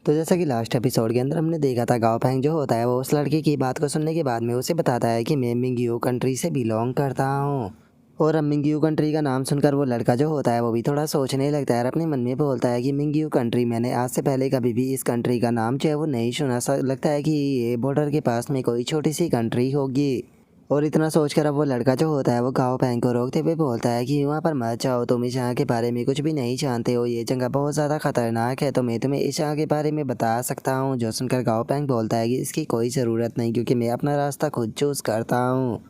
तो जैसा कि लास्ट एपिसोड के अंदर हमने देखा था, गाओ फैंग जो होता है वो उस लड़के की बात को सुनने के बाद में उसे बताता है कि मैं मिंगियो कंट्री से बिलोंग करता हूँ। और अब मिंगियो कंट्री का नाम सुनकर वो लड़का जो होता है वो भी थोड़ा सोचने लगता है और अपने मन में बोलता है कि मिंगियो कंट्री, मैंने आज से पहले कभी भी इस कंट्री का नाम जो है वो नहीं सुना। सा लगता है कि ये बॉर्डर के पास में कोई छोटी सी कंट्री होगी। और इतना सोचकर अब वो लड़का जो होता है वो गाओ फैंग को रोकते हुए बोलता है कि वहाँ पर मत जाओ, तुम इस जगह के बारे में कुछ भी नहीं जानते हो, ये जगह बहुत ज़्यादा खतरनाक है, तो मैं तुम्हें इस जगह के बारे में बता सकता हूँ। जो सुनकर गाओ फैंग बोलता है कि इसकी कोई ज़रूरत नहीं, क्योंकि मैं अपना रास्ता खुद चूज़ करता हूँ।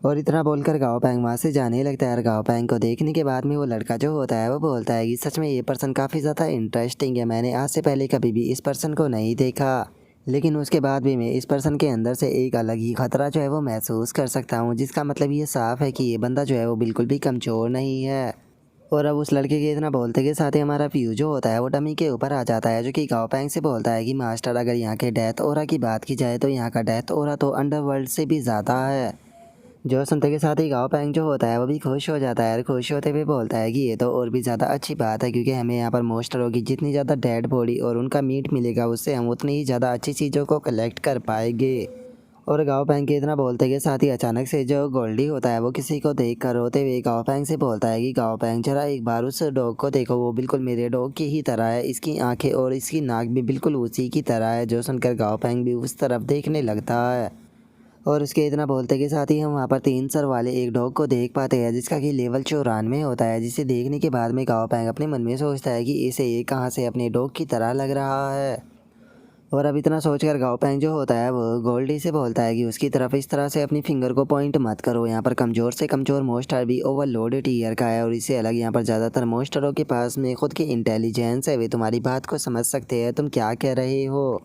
और इतना बोलकर गाओ फैंग वहाँ से जाने लगता है और गाओ फैंग को देखने के बाद में वो लड़का जो होता है वो बोलता है कि सच में ये पर्सन काफ़ी ज़्यादा इंटरेस्टिंग है, मैंने आज से पहले कभी भी इस पर्सन को नहीं देखा, लेकिन उसके बाद भी मैं इस पर्सन के अंदर से एक अलग ही खतरा जो है वो महसूस कर सकता हूँ, जिसका मतलब ये साफ है कि ये बंदा जो है वो बिल्कुल भी कमज़ोर नहीं है। और अब उस लड़के के इतना बोलते के साथ ही हमारा फ्यू जो होता है वो डमी के ऊपर आ जाता है, जो कि गाओ पैंग से बोलता है कि मास्टर, अगर यहाँ के डेथ ओरा की बात की जाए तो यहाँ का डेथ ओरा तो अंडरवर्ल्ड से भी ज़्यादा है। जो सुनते के साथ ही गाओ पैंग जो होता है वो भी खुश हो जाता है और खुश होते हुए बोलता है कि ये तो और भी ज़्यादा अच्छी बात है, क्योंकि हमें यहाँ पर मोस्टरों की जितनी ज़्यादा डेड बॉडी और उनका मीट मिलेगा उससे हम उतनी ही ज़्यादा अच्छी चीज़ों को कलेक्ट कर पाएंगे। और गाओ पैंग के इतना बोलते के साथ ही अचानक से जो गोल्डी होता है वो किसी को देख कर रोते हुए गाओ पैंग से बोलता है कि गाओ पैंग, जरा एक बार उस डॉग को देखो, वो बिल्कुल मेरे डॉग की ही तरह है, इसकी आंखें और इसकी नाक भी बिल्कुल उसी की तरह है। जो सुनकर गाओ पैंग भी उस तरफ देखने लगता है। और उसके इतना बोलते के साथ ही हम वहाँ पर 3 सर वाले एक डॉग को देख पाते हैं, जिसका कि लेवल 94 होता है, जिसे देखने के बाद में गाओ पैंग अपने मन में सोचता है कि इसे ये कहाँ से अपने डॉग की तरह लग रहा है। और अब इतना सोचकर गाओ पैंग जो होता है वो गोल्डी से बोलता है कि उसकी तरफ इस तरह से अपनी फिंगर को पॉइंट मत करो, यहाँ पर कमज़ोर से कमज़ोर मोस्टर भी ओवरलोडेड टीयर का है, और इससे अलग यहाँ पर ज़्यादातर मोस्टरों के पास में खुद की इंटेलिजेंस है, वे तुम्हारी बात को समझ सकते हैं, तुम क्या कह रहे हो।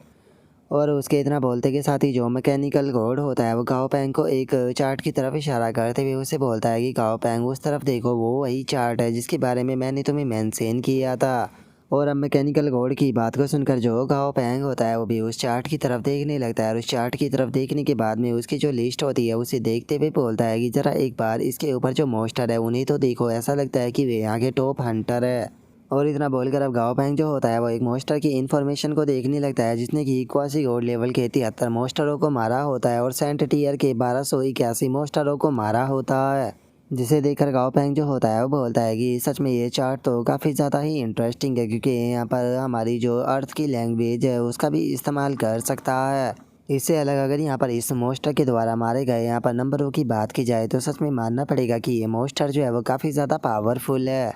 और उसके इतना बोलते के साथ ही जो मैकेनिकल गॉड होता है वो गाओ पैंग को एक चार्ट की तरफ इशारा करते हुए उसे बोलता है कि गाओ पैंग, उस तरफ देखो, वो वही चार्ट है जिसके बारे में मैंने तुम्हें मेंशन किया था। और अब मैकेनिकल गॉड की बात को सुनकर जो गाओ पैंग होता है वो भी उस चार्ट की तरफ देखने लगता है, और उस चार्ट की तरफ देखने के बाद में उसकी जो लिस्ट होती है उसे देखते हुए बोलता है कि ज़रा एक बार इसके ऊपर जो मोस्टर है उन्हें तो देखो, ऐसा लगता है कि वे यहाँ के टॉप हंटर है। और इतना बोलकर अब गाओ पैंग जो होता है वो एक मोस्टर की इन्फॉर्मेशन को देखने लगता है, जिसने कि इक्वासी गोल्ड लेवल के 73 मोस्टरों को मारा होता है और सेंट टीयर के 1281 मोस्टरों को मारा होता है। जिसे देखकर गाओ पैंग जो होता है वो बोलता है कि सच में ये चार्ट तो काफ़ी ज़्यादा ही इंटरेस्टिंग है, क्योंकि यहाँ पर हमारी जो अर्थ की लैंग्वेज है उसका भी इस्तेमाल कर सकता है। इससे अलग अगर यहाँ पर इस मोस्टर के द्वारा मारे गए यहाँ पर नंबरों की बात की जाए तो सच में मानना पड़ेगा कि ये मोस्टर जो है वो काफ़ी ज़्यादा पावरफुल है।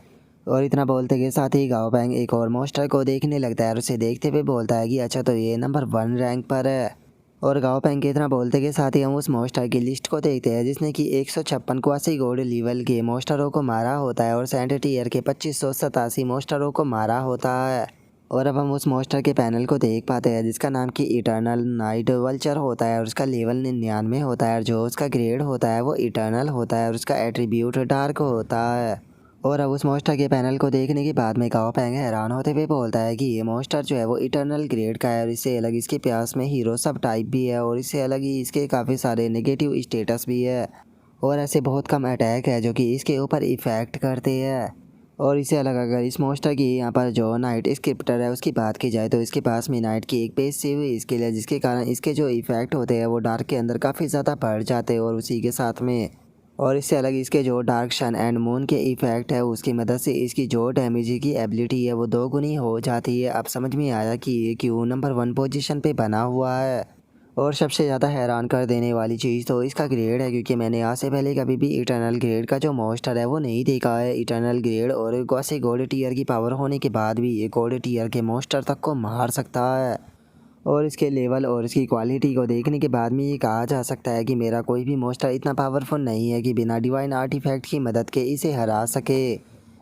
और इतना बोलते के साथ ही गाओ पैंग एक और मोस्टर को देखने लगता है और उसे देखते हुए बोलता है कि अच्छा, तो ये नंबर 1 रैंक पर है। और गाओ पैंग के इतना बोलते के साथ ही हम उस मोस्टर की लिस्ट को देखते हैं, जिसने कि 156 क्वासी गोल्ड लेवल के मोस्टरों को मारा होता है और सेंट टीयर के 2587 मोस्टरों को मारा होता है। और अब हम उस मोस्टर के पैनल को देख पाते हैं, जिसका नाम कि इटर्नल नाइट वल्चर होता है और उसका लेवल 99 होता है, और जो उसका ग्रेड होता है वो इटर्नल होता है और उसका एट्रीब्यूट डार्क होता है। और अब उस मोस्टर के पैनल को देखने के बाद में गाओ पैंग हैरान होते हुए बोलता है कि ये मोस्टर जो है वो इटर्नल ग्रेड का है, और इससे अलग इसके पास में हीरो सब टाइप भी है, और इससे अलग ही इसके काफ़ी सारे नेगेटिव स्टेटस भी है, और ऐसे बहुत कम अटैक है जो कि इसके ऊपर इफ़ेक्ट करते हैं। और इससे अलग अगर इस मोस्टर की यहाँ पर जो नाइट स्क्रिप्टर है उसकी बात की जाए तो इसके पास में नाइट की एक पैसिव स्किल है, जिसके कारण इसके जो इफ़ेक्ट होते हैं वो डार्क के अंदर काफ़ी ज़्यादा बढ़ जाते हैं, और उसी के साथ में और इससे अलग इसके जो डार्क सन एंड मून के इफ़ेक्ट है उसकी मदद से इसकी जो डैमेज की एबिलिटी है वो 2 गुनी हो जाती है। अब समझ में आया कि ये क्यों नंबर 1 पोजीशन पे बना हुआ है। और सबसे ज़्यादा हैरान कर देने वाली चीज़ तो इसका ग्रेड है, क्योंकि मैंने आज से पहले कभी भी इटर्नल ग्रेड का जो मोस्टर है वो नहीं देखा है। इटर्नल ग्रेड और क्वासी गोल्ड टीयर की पावर होने के बाद भी ये गोल्ड टीयर के मोस्टर तक को मार सकता है। और इसके लेवल और इसकी क्वालिटी को देखने के बाद में ये कहा जा सकता है कि मेरा कोई भी मोस्टर इतना पावरफुल नहीं है कि बिना डिवाइन आर्टिफैक्ट की मदद के इसे हरा सके।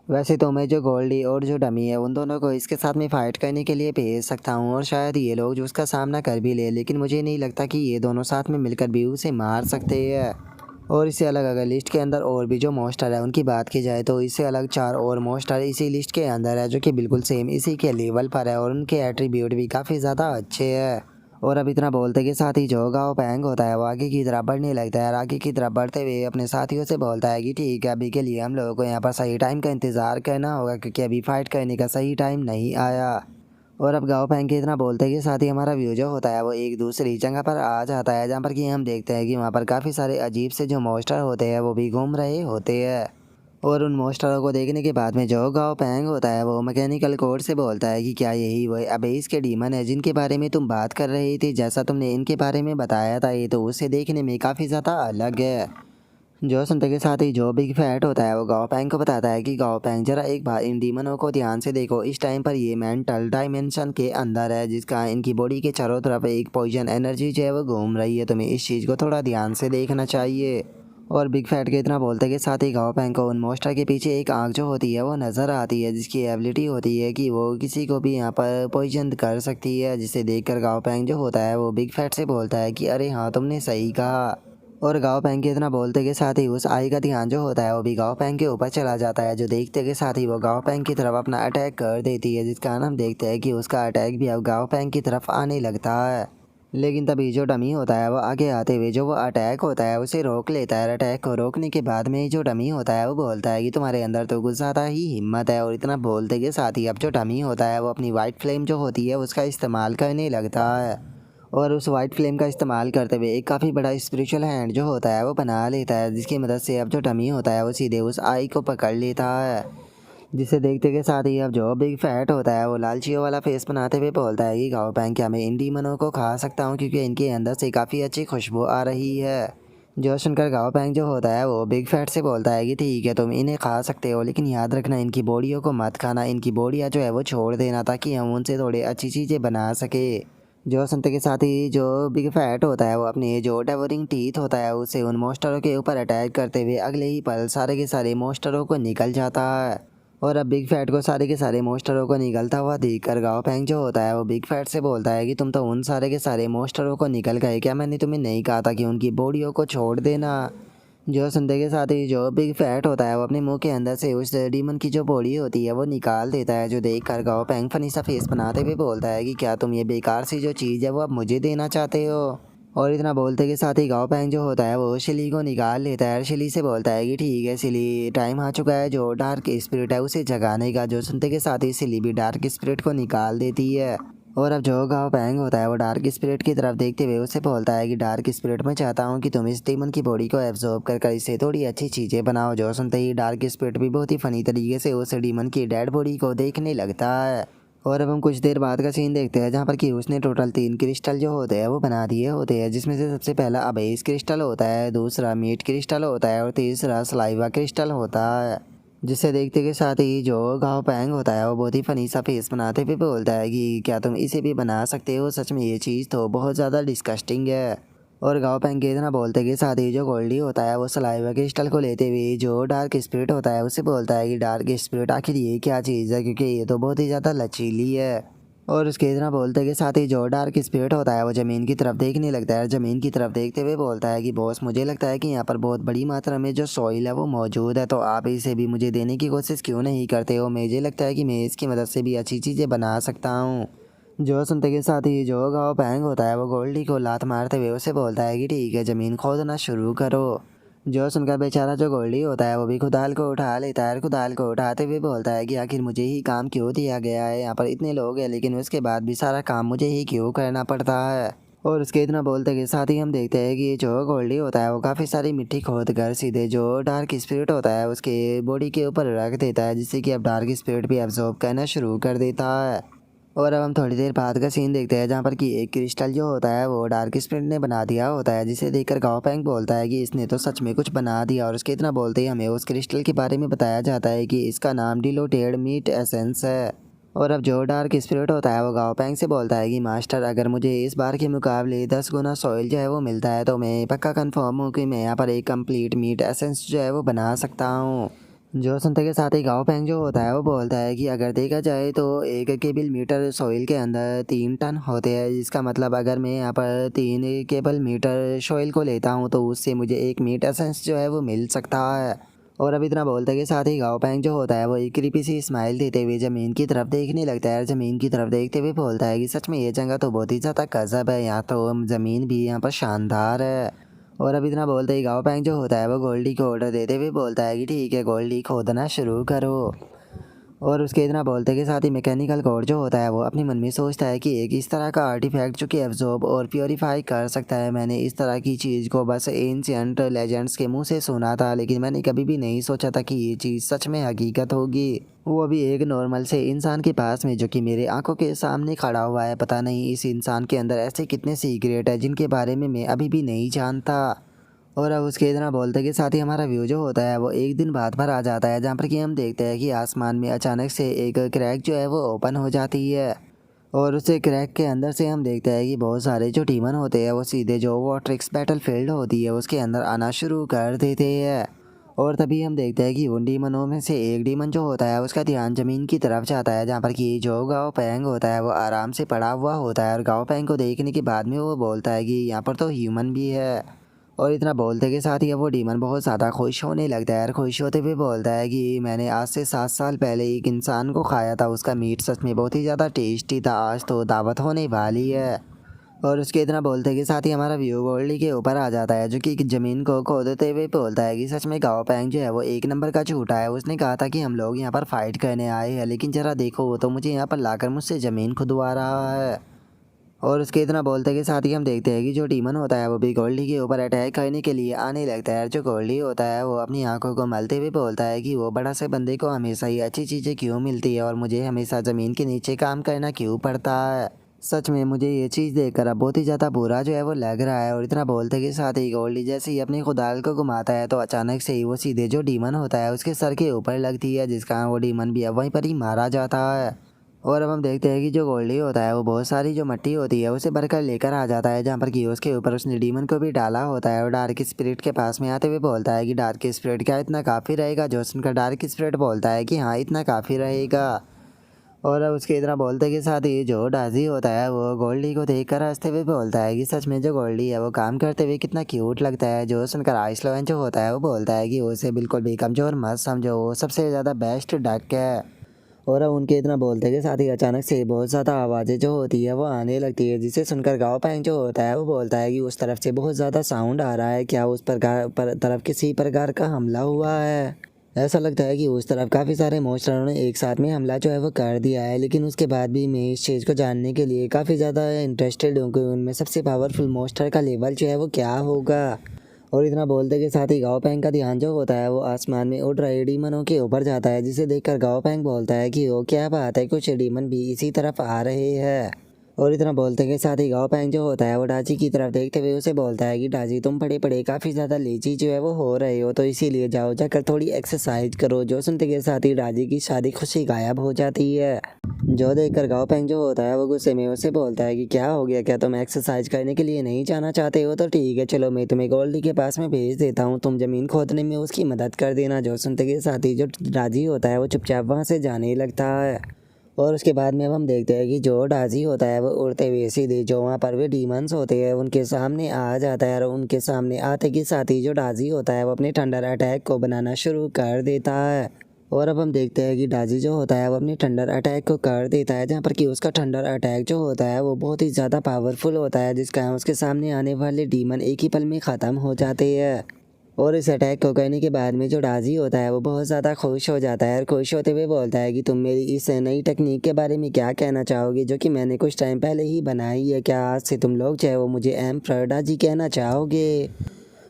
वैसे तो मैं जो गोल्डी और जो डमी है उन दोनों को इसके साथ में फ़ाइट करने के लिए भेज सकता हूँ, और शायद ये लोग जो उसका सामना कर भी ले, लेकिन मुझे नहीं लगता कि ये दोनों साथ में मिलकर भी उसे मार सकते हैं। और इससे अलग अगर लिस्ट के अंदर और भी जो मोस्टर है उनकी बात की जाए तो इससे अलग 4 और मोस्टर इसी लिस्ट के अंदर है, जो कि बिल्कुल सेम इसी के लेवल पर है, और उनके एट्रीब्यूट भी काफ़ी ज़्यादा अच्छे हैं। और अब इतना बोलते के साथ ही जो गाओ पैंग होता है वो आगे की तरफ बढ़ने लगता है, और आगे की तरफ बढ़ते हुए अपने साथियों से बोलता है कि ठीक है, अभी के लिए हम लोगों को यहाँ पर सही टाइम का इंतज़ार करना होगा, क्योंकि अभी फ़ाइट करने का सही टाइम नहीं आया। और अब गाँव फेंग के इतना बोलते के साथ ही हमारा व्यू जो होता है वो एक दूसरी जगह पर आ जाता है, जहाँ पर कि हम देखते हैं कि वहाँ पर काफ़ी सारे अजीब से जो मॉन्स्टर होते हैं वो भी घूम रहे होते हैं। और उन मॉन्स्टरों को देखने के बाद में जो गाँव पेंग होता है वो मैकेनिकल कोड से बोलता है कि क्या यही वही अबे इसके डीमन है जिनके बारे में तुम बात कर रही थी, जैसा तुमने इनके बारे में बताया था ये तो उससे देखने में काफ़ी ज़्यादा अलग है। जो सुनते के साथ ही जो बिग फैट होता है वो गाँव पेंग को बताता है कि गाँव पेंग जरा एक बार इन डीमनों को ध्यान से देखो, इस टाइम पर ये मेंटल डायमेंशन के अंदर है जिसका इनकी बॉडी के चारों तरफ एक पॉइजन एनर्जी जो है वो घूम रही है, तुम्हें इस चीज़ को थोड़ा ध्यान से देखना चाहिए। और बिग फैट के इतना बोलते के साथ ही गाँव पेंग को उन मॉन्स्टर के पीछे एक आँख जो होती है वो नज़र आती है, जिसकी एबिलिटी होती है कि वो किसी को भी यहाँ पर पॉइजन कर सकती है, जिसे देखकर गाँव पेंग जो होता है वो बिग फैट से बोलता है कि अरे हाँ तुमने सही कहा। और गाँव पेंग के इतना बोलते के साथ ही उस आई का ध्यान जो होता है वो भी गाँव पेंग के ऊपर चला जाता है, जो देखते के साथ ही वो गाँव पेंग की तरफ अपना अटैक कर देती है, जिस कारण हम देखते हैं कि उसका अटैक भी अब गाँव पेंग की तरफ आने लगता है। लेकिन तभी जो डमी होता है वो आगे आते हुए जो वो अटैक होता है उसे रोक लेता है। अटैक को रोकने के बाद में जो डमी होता है वो बोलता है कि तुम्हारे अंदर तो कुछ ज़्यादा ही हिम्मत है। और इतना बोलते के साथ ही अब जो डमी होता है वो अपनी वाइट फ्लेम जो होती है उसका इस्तेमाल करने लगता है। और उस वाइट फ्लेम का इस्तेमाल करते हुए एक काफ़ी बड़ा स्पिरिचुअल हैंड जो होता है वो बना लेता है, जिसकी मदद से अब जो डमी होता है वो सीधे उस आई को पकड़ लेता है। जिसे देखते के साथ ही अब जो बिग फैट होता है वो लालचियों वाला फेस बनाते हुए बोलता है कि गाँव पेंग क्या मैं इन डीमनों को खा सकता हूँ, क्योंकि इनके अंदर से काफ़ी अच्छी खुशबू आ रही है। जो सुनकर गाँव पेंग जो होता है वो बिग फैट से बोलता है कि ठीक है तुम इन्हें खा सकते हो, लेकिन याद रखना इनकी बॉडियों को मत खाना, इनकी बॉडियाँ जो है वो छोड़ देना ताकि हम उनसे थोड़ी अच्छी चीज़ें बना सके। जो सुनते के साथ ही जो बिग फैट होता है वो अपने जो डेवरिंग टीथ होता है उसे उन मॉन्स्टरों के ऊपर अटैक करते हुए अगले ही पल सारे के सारे मॉन्स्टरों को निकल जाता है। और अब बिग फैट को सारे के सारे मॉन्स्टरों को निकलता हुआ देखकर गाँव पेंग जो होता है वो बिग फैट से बोलता है कि तुम तो उन सारे के सारे मॉन्स्टरों को निकल गए, क्या मैंने तुम्हें नहीं कहा था कि उनकी बॉडियों को छोड़ देना। जो सुनते के साथ ही जो बिग फैट होता है वो अपने मुंह के अंदर से उस डीमन की जो बॉडी होती है वो निकाल देता है, जो देख कर गाँव पेंग फनी सा फेस बनाते हुए बोलता है कि क्या तुम ये बेकार सी जो चीज़ है वो अब मुझे देना चाहते हो। और इतना बोलते के साथ ही गाँव पेंग जो होता है वो शिली को निकाल लेता है और शिली से बोलता है कि ठीक है शिली, टाइम आ चुका है जो डार्क स्पिरिट है उसे जगाने का। जो सुनते के साथ ही शिली भी डार्क स्पिरिट को निकाल देती है। और अब जो गाँव पेंग होता है वो डार्क स्पिरिट की तरफ देखते हुए उससे बोलता है कि डार्क स्पिरिट मैं चाहता हूँ कि तुम इस डीमन की बॉडी को एब्जॉर्ब कर इससे थोड़ी अच्छी चीज़ें बनाओ। जो सुनते ही डार्क स्पिरिट भी बहुत ही फनी तरीके से उस डीमन की डेड बॉडी को देखने लगता है। और अब हम कुछ देर बाद का सीन देखते हैं, जहाँ पर कि उसने टोटल 3 क्रिस्टल जो होते हैं वो बना दिए होते हैं, जिसमें से सबसे पहला अबेस क्रिस्टल होता है, दूसरा मीट क्रिस्टल होता है और तीसरा सलाइवा क्रिस्टल होता है। जिसे देखते के साथ ही जो गाँव पेंग होता है वो बहुत ही फनी सा फेस बनाते हुए बोलता है कि क्या तुम इसे भी बना सकते हो, सच में ये चीज़ तो बहुत ज़्यादा डिस्कस्टिंग है। और गाँव पेंग के इतना बोलते के साथ ही जो गोल्डी होता है वो सलाइवा क्रिस्टल को लेते हुए जो डार्क स्पिरिट होता है उससे बोलता है कि डार्क स्पिरिट आखिर ये क्या चीज़ है, क्योंकि ये तो बहुत ही ज़्यादा लचीली है। और उसके इतना बोलते के साथ ही जो डार्क स्पिरिट होता है वो ज़मीन की तरफ देखने लगता है। ज़मीन की तरफ देखते हुए बोलता है कि बॉस मुझे लगता है कि यहाँ पर बहुत बड़ी मात्रा में जो सॉइल है वो मौजूद है, तो आप इसे भी मुझे देने की कोशिश क्यों नहीं करते हो, मुझे लगता है कि मैं इसकी मदद से भी अच्छी चीज़ें बना सकता हूँ। जो सुनते के साथ ही जो गाँव पेंग होता है वो गोल्डी को लात मारते हुए उसे बोलता है कि ठीक है ज़मीन खोदना शुरू करो। जो सुनकर बेचारा जो गोल्डी होता है वो भी खुदाल को उठा लेता है और खुदाल को उठाते हुए बोलता है कि आखिर मुझे ही काम क्यों दिया गया है, यहाँ पर इतने लोग हैं लेकिन उसके बाद भी सारा काम मुझे ही क्यों करना पड़ता है। और उसके इतना बोलते के साथ ही हम देखते हैं कि जो गोल्डी होता है वो काफ़ी सारी मिट्टी खोद कर सीधे जो डार्क स्पिरिट होता है उसके बॉडी के ऊपर रख देता है, जिससे कि अब डार्क स्पिरिट भी एब्जॉर्ब करना शुरू कर देता है। और अब हम थोड़ी देर बाद का सीन देखते हैं, जहाँ पर कि एक क्रिस्टल जो होता है वो डार्क स्पिरिट ने बना दिया होता है, जिसे देखकर गाँव पेंग बोलता है कि इसने तो सच में कुछ बना दिया। और उसके इतना बोलते ही हमें उस क्रिस्टल के बारे में बताया जाता है कि इसका नाम डिलोटेड मीट एसेंस है। और अब जो डार्क स्पिरिट होता है वो गाँव पेंग से बोलता है कि मास्टर अगर मुझे इस बार के मुकाबले 10 गुना सॉइल जो है वो मिलता है तो मैं पक्का कन्फर्म हूँ कि मैं यहाँ पर एक कंप्लीट मीट एसेंस जो है वो बना सकता हूँ। जो सुनते के साथ ही गाँव पेंग जो होता है वो बोलता है कि अगर देखा जाए तो 1 केबल मीटर सॉइल के अंदर 3 टन होते हैं, जिसका मतलब अगर मैं यहाँ पर 3 केबल मीटर सॉइल को लेता हूँ तो उससे मुझे एक मीट एसेंस जो है वो मिल सकता है। और अब इतना बोलते के साथ ही गाँव पेंग जो होता है वो एक क्रीपी सी स्माइल देते हुए ज़मीन की तरफ देखने लगता है। ज़मीन की तरफ देखते हुए बोलता है कि सच में ये जगह तो बहुत ही ज़्यादा गजब है, यहाँ तो ज़मीन भी यहाँ पर शानदार है। और अब इतना बोलते ही गाँव पेंग जो होता है वो गोल्डी को ऑर्डर देते हुए बोलता है कि ठीक है गोल्डी खोदना शुरू करो। और उसके इतना बोलते के साथ ही मैकेनिकल कोड जो होता है वो अपने मन में सोचता है कि एक इस तरह का आर्टिफैक्ट जो कि एब्जॉर्ब और प्योरीफाई कर सकता है। मैंने इस तरह की चीज़ को बस एंशिएंट लेजेंड्स के मुंह से सुना था, लेकिन मैंने कभी भी नहीं सोचा था कि ये चीज़ सच में हकीकत होगी, वो अभी एक नॉर्मल से इंसान के पास में जो कि मेरे आंखों के सामने खड़ा हुआ है। पता नहीं इस इंसान के अंदर ऐसे कितने सीक्रेट है जिनके बारे में मैं अभी भी नहीं जानता। और अब उसके इतना बोलते के साथ ही हमारा व्यू जो होता है वो एक दिन बाद भर आ जाता है, जहाँ पर कि हम देखते हैं कि आसमान में अचानक से एक क्रैक जो है वो ओपन हो जाती है। और उसे क्रैक के अंदर से हम देखते हैं कि बहुत सारे जो डीमन होते हैं वो सीधे जो वॉट्रिक्स बैटल फील्ड होती है उसके अंदर आना शुरू कर देते हैं। और तभी हम देखते हैं कि उन डीमनों में से एक डीमन जो होता है उसका ध्यान ज़मीन की तरफ जाता है, जहाँ पर कि जो गाओ पैंग होता है वो आराम से पड़ा हुआ होता है। और गाओ पैंग को देखने के बाद में वो बोलता है कि यहाँ पर तो ह्यूमन भी है। और इतना बोलते के साथ ही अब वो डीमन बहुत ज़्यादा खुश होने लगता है और खुश होते हुए बोलता है कि मैंने आज से 7 साल पहले एक इंसान को खाया था, उसका मीट सच में बहुत ही ज़्यादा टेस्टी था, आज तो दावत होने वाली है। और उसके इतना बोलते के साथ ही हमारा व्यू गोल्डी के ऊपर आ जाता है, जो कि ज़मीन को खोदते हुए बोलता है कि सच में गाओ पैंग जो है वो एक नंबर का झूठा है। उसने कहा था कि हम लोग यहाँ पर फाइट करने आए हैं, लेकिन ज़रा देखो वो तो मुझे यहाँ पर लाकर मुझसे ज़मीन खुदवा रहा है। और उसके इतना बोलते के साथ ही हम देखते हैं कि जो डीमन होता है वो भी गोल्डी के ऊपर अटैक करने के लिए आने लगता है। जो गोल्डी होता है वो अपनी आंखों को मलते हुए बोलता है कि वो बड़ा से बंदे को हमेशा ही अच्छी चीज़ें क्यों मिलती है और मुझे हमेशा ज़मीन के नीचे काम करना क्यों पड़ता है। सच में मुझे ये चीज़ देखकर अब बहुत ही ज़्यादा बुरा जो है वो लग रहा है। और इतना बोलते के साथ ही गोल्डी जैसे ही अपनी खुदाल को घुमाता है तो अचानक से ही वो सीधे जो डीमन होता है उसके सर के ऊपर लगती है, जिसका वो डीमन भी अब वहीं पर ही मारा जाता है। और अब हम देखते हैं कि जो गोल्डी होता है वो बहुत सारी जो मिट्टी होती है उसे भरकर लेकर आ जाता है, जहाँ पर कि उसके ऊपर उसने डीमन को भी डाला होता है। और डार्क स्पिरिट के पास में आते हुए बोलता है कि डार्क स्पिरिट क्या इतना काफ़ी रहेगा। जोसन का डार्क स्पिरिट बोलता है कि हाँ इतना काफ़ी रहेगा। और अब उसके इतना बोलते के साथ ही जो डाजी होता है वो गोल्डी को देख कर हंसते हुए बोलता है कि सच में जो गोल्डी है वो काम करते हुए कितना क्यूट लगता है। जो सुनकर आइसलोन जो होता है वो बोलता है कि उसे बिल्कुल भी कमज़ोर मत समझो, वो सबसे ज़्यादा बेस्ट डक है। और अब उनके इतना बोलते के साथ ही अचानक से बहुत ज़्यादा आवाज़ें जो होती है वो आने लगती है, जिसे सुनकर गाँव पैंग जो होता है वो बोलता है कि उस तरफ से बहुत ज़्यादा साउंड आ रहा है, क्या उस तरफ किसी प्रकार का हमला हुआ है। ऐसा लगता है कि उस तरफ काफ़ी सारे मॉन्स्टरों ने एक साथ में हमला जो है वो कर दिया है, लेकिन उसके बाद भी मैं इस चीज़ को जानने के लिए काफ़ी ज़्यादा इंटरेस्टेड हूँ कि उनमें सबसे पावरफुल मॉन्स्टर का लेवल जो है वो क्या होगा। और इतना बोलते के साथ ही गाओ पैंग का ध्यान जो होता है वो आसमान में उड़ रहे डीमनों के ऊपर जाता है, जिसे देखकर गाओ पैंग बोलता है कि वो क्या बात है, कुछ डीमन भी इसी तरफ आ रहे हैं। और इतना बोलते के साथ ही गाओ पैंग जो होता है वो डाजी की तरफ देखते हुए उसे बोलता है कि डाजी तुम पड़े पड़े काफ़ी ज़्यादा लेजी जो है वो हो रहे हो, तो इसीलिए जाओ जाकर थोड़ी एक्सरसाइज करो। जो सुनते के साथ ही डाजी की सारी खुशी गायब हो जाती है। जो देखकर गाओ पैंग जो होता है वो गुस्से में उसे बोलता है कि क्या हो गया, क्या तुम एक्सरसाइज करने के लिए नहीं जाना चाहते हो, तो ठीक है चलो मैं तुम्हें गोल्डी के पास में भेज देता हूँ, तुम ज़मीन खोदने में उसकी मदद कर देना। जो सुनते के साथ ही जो डाजी होता है वो चुपचाप वहाँ से जाने लगता है। और उसके बाद में अब हम देखते हैं कि जो डाजी होता है वो उड़ते हुए सीधे जो वहाँ पर वे डीमंस होते हैं उनके सामने आ जाता है। और उनके सामने आते के साथ ही जो डाजी होता है वो अपने थंडर अटैक को बनाना शुरू कर देता है। और अब हम देखते हैं कि डाजी जो होता है वो अपनी थंडर अटैक को कर देता है, जहाँ पर कि उसका थंडर अटैक जो होता है वो बहुत ही ज़्यादा पावरफुल होता है, जिसका उसके सामने आने वाले डीमन एक ही पल में ख़त्म हो जाते हैं। और इस अटैक को करने के बाद में जो डाजी होता है वो बहुत ज़्यादा खुश हो जाता है और खुश होते हुए बोलता है कि तुम मेरी इस नई टेक्निक के बारे में क्या कहना चाहोगे, जो कि मैंने कुछ टाइम पहले ही बनाई है। क्या आज से तुम लोग चाहे वो मुझे एम्परर डाजी कहना चाहोगे।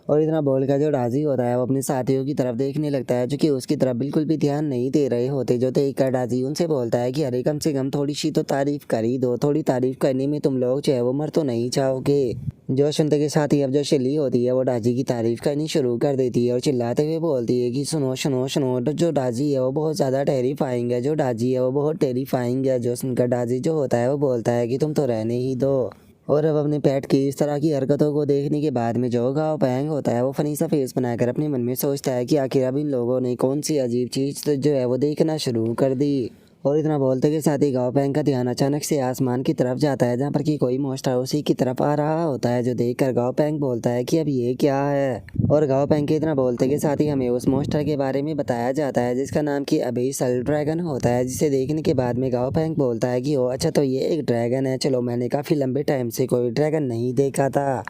और इतना बोलकर जो डाजी होता है वो अपने साथियों की तरफ देखने लगता है, जो कि उसकी तरफ बिल्कुल भी ध्यान नहीं दे रहे होते। जो देखकर डाजी उनसे बोलता है कि अरे कम से कम थोड़ी सी तो तारीफ़ कर ही दो, थोड़ी तारीफ़ करने में तुम लोग जो है वो मर तो नहीं चाहोगे। जो सुनते के साथ ही अब जो शिल्ली होती है वो डाजी की तारीफ़ करनी शुरू कर देती है और चिल्लाते हुए बोलती है कि सुनो सुनो सुनो। तो जो डाजी है वो बहुत ज़्यादा टेरिफाइंग है, जो डाजी है वो बहुत टेरिफाइंग है। जो सुनकर डाजी जो होता है वो बोलता है कि तुम तो रहने ही दो। और अब अपने पेट की इस तरह की हरकतों को देखने के बाद में जो गाओ पैंग होता है वो फनी सा फेस बनाकर अपने मन में सोचता है कि आखिर अब इन लोगों ने कौन सी अजीब चीज़ तो जो है वो देखना शुरू कर दी। और इतना बोलते के साथ ही गाओ पैंग का ध्यान अचानक से आसमान की तरफ जाता है, जहाँ पर कि कोई मॉन्स्टर उसी की तरफ आ रहा होता है। जो देखकर गाओ पैंग बोलता है कि अब ये क्या है। और गाओ पैंग के इतना बोलते के साथ ही हमें उस मॉन्स्टर के बारे में बताया जाता है, जिसका नाम कि अबेसल ड्रैगन होता है। जिसे देखने के बाद में गाओ पैंग बोलता है कि ओ अच्छा तो ये एक ड्रैगन है, चलो मैंने काफ़ी लंबे टाइम से कोई ड्रैगन नहीं देखा था।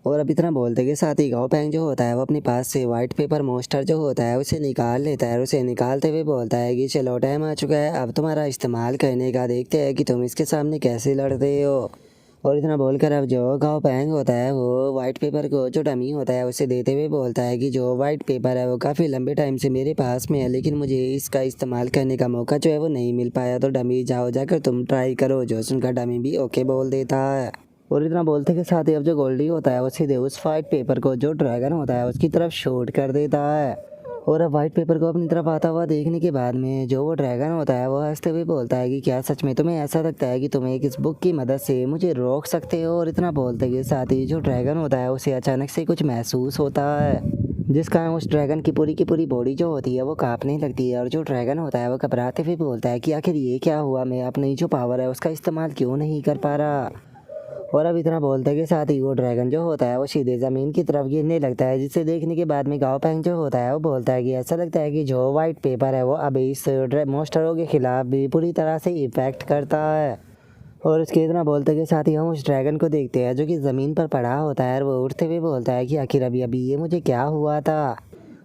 और अब इतना बोलते के साथ ही गाओ पैंग जो होता है वो अपने पास से वाइट पेपर मोस्टर जो होता है उसे निकाल लेता है और उसे निकालते हुए बोलता है कि चलो टाइम आ चुका है अब तुम्हारा इस्तेमाल करने का, देखते हैं कि तुम इसके सामने कैसे लड़ते हो। और इतना बोलकर अब जो गाओ पैंग होता है वो वाइट पेपर को जो डमी होता है उसे देते हुए बोलता है कि जो वाइट पेपर है वो काफ़ी लंबे टाइम से मेरे पास में है, लेकिन मुझे इसका इस्तेमाल करने का मौका जो है वो नहीं मिल पाया, तो डमी जाओ जाकर तुम ट्राई करो। जो सुनकर डमी भी ओके बोल देता है। और इतना बोलते के साथ ही अब जो गोल्डी होता है वो सीधे उस वाइट पेपर को जो ड्रैगन होता है उसकी तरफ शूट कर देता है। और अब वाइट पेपर को अपनी तरफ आता हुआ देखने के बाद में जो वो ड्रैगन होता है वो हंसते हुए बोलता है कि क्या सच में तुम्हें ऐसा लगता है कि तुम एक इस बुक की मदद से मुझे रोक सकते हो। और इतना बोलते के साथ ही जो ड्रैगन होता है उसे अचानक से कुछ महसूस होता है, जिस कारण उस ड्रैगन की पूरी बॉडी जो होती है वो कांपने लगती है। और जो ड्रैगन होता है वो घबराते हुए बोलता है कि आखिर ये क्या हुआ, मैं अपनी जो पावर है उसका इस्तेमाल क्यों नहीं कर पा रहा। और अब इतना बोलते के साथ ही वो ड्रैगन जो होता है वो सीधे ज़मीन की तरफ गिरने लगता है, जिसे देखने के बाद में गाओ पैंग जो होता है वो बोलता है कि ऐसा लगता है कि जो वाइट पेपर है वो अब इस मोस्टरों के खिलाफ भी पूरी तरह से इफेक्ट करता है। और उसके इतना बोलते के साथ ही हम उस ड्रैगन को देखते हैं जो कि ज़मीन पर पड़ा होता है और वो उठते हुए बोलता है कि आखिर अभी अभी ये मुझे क्या हुआ था।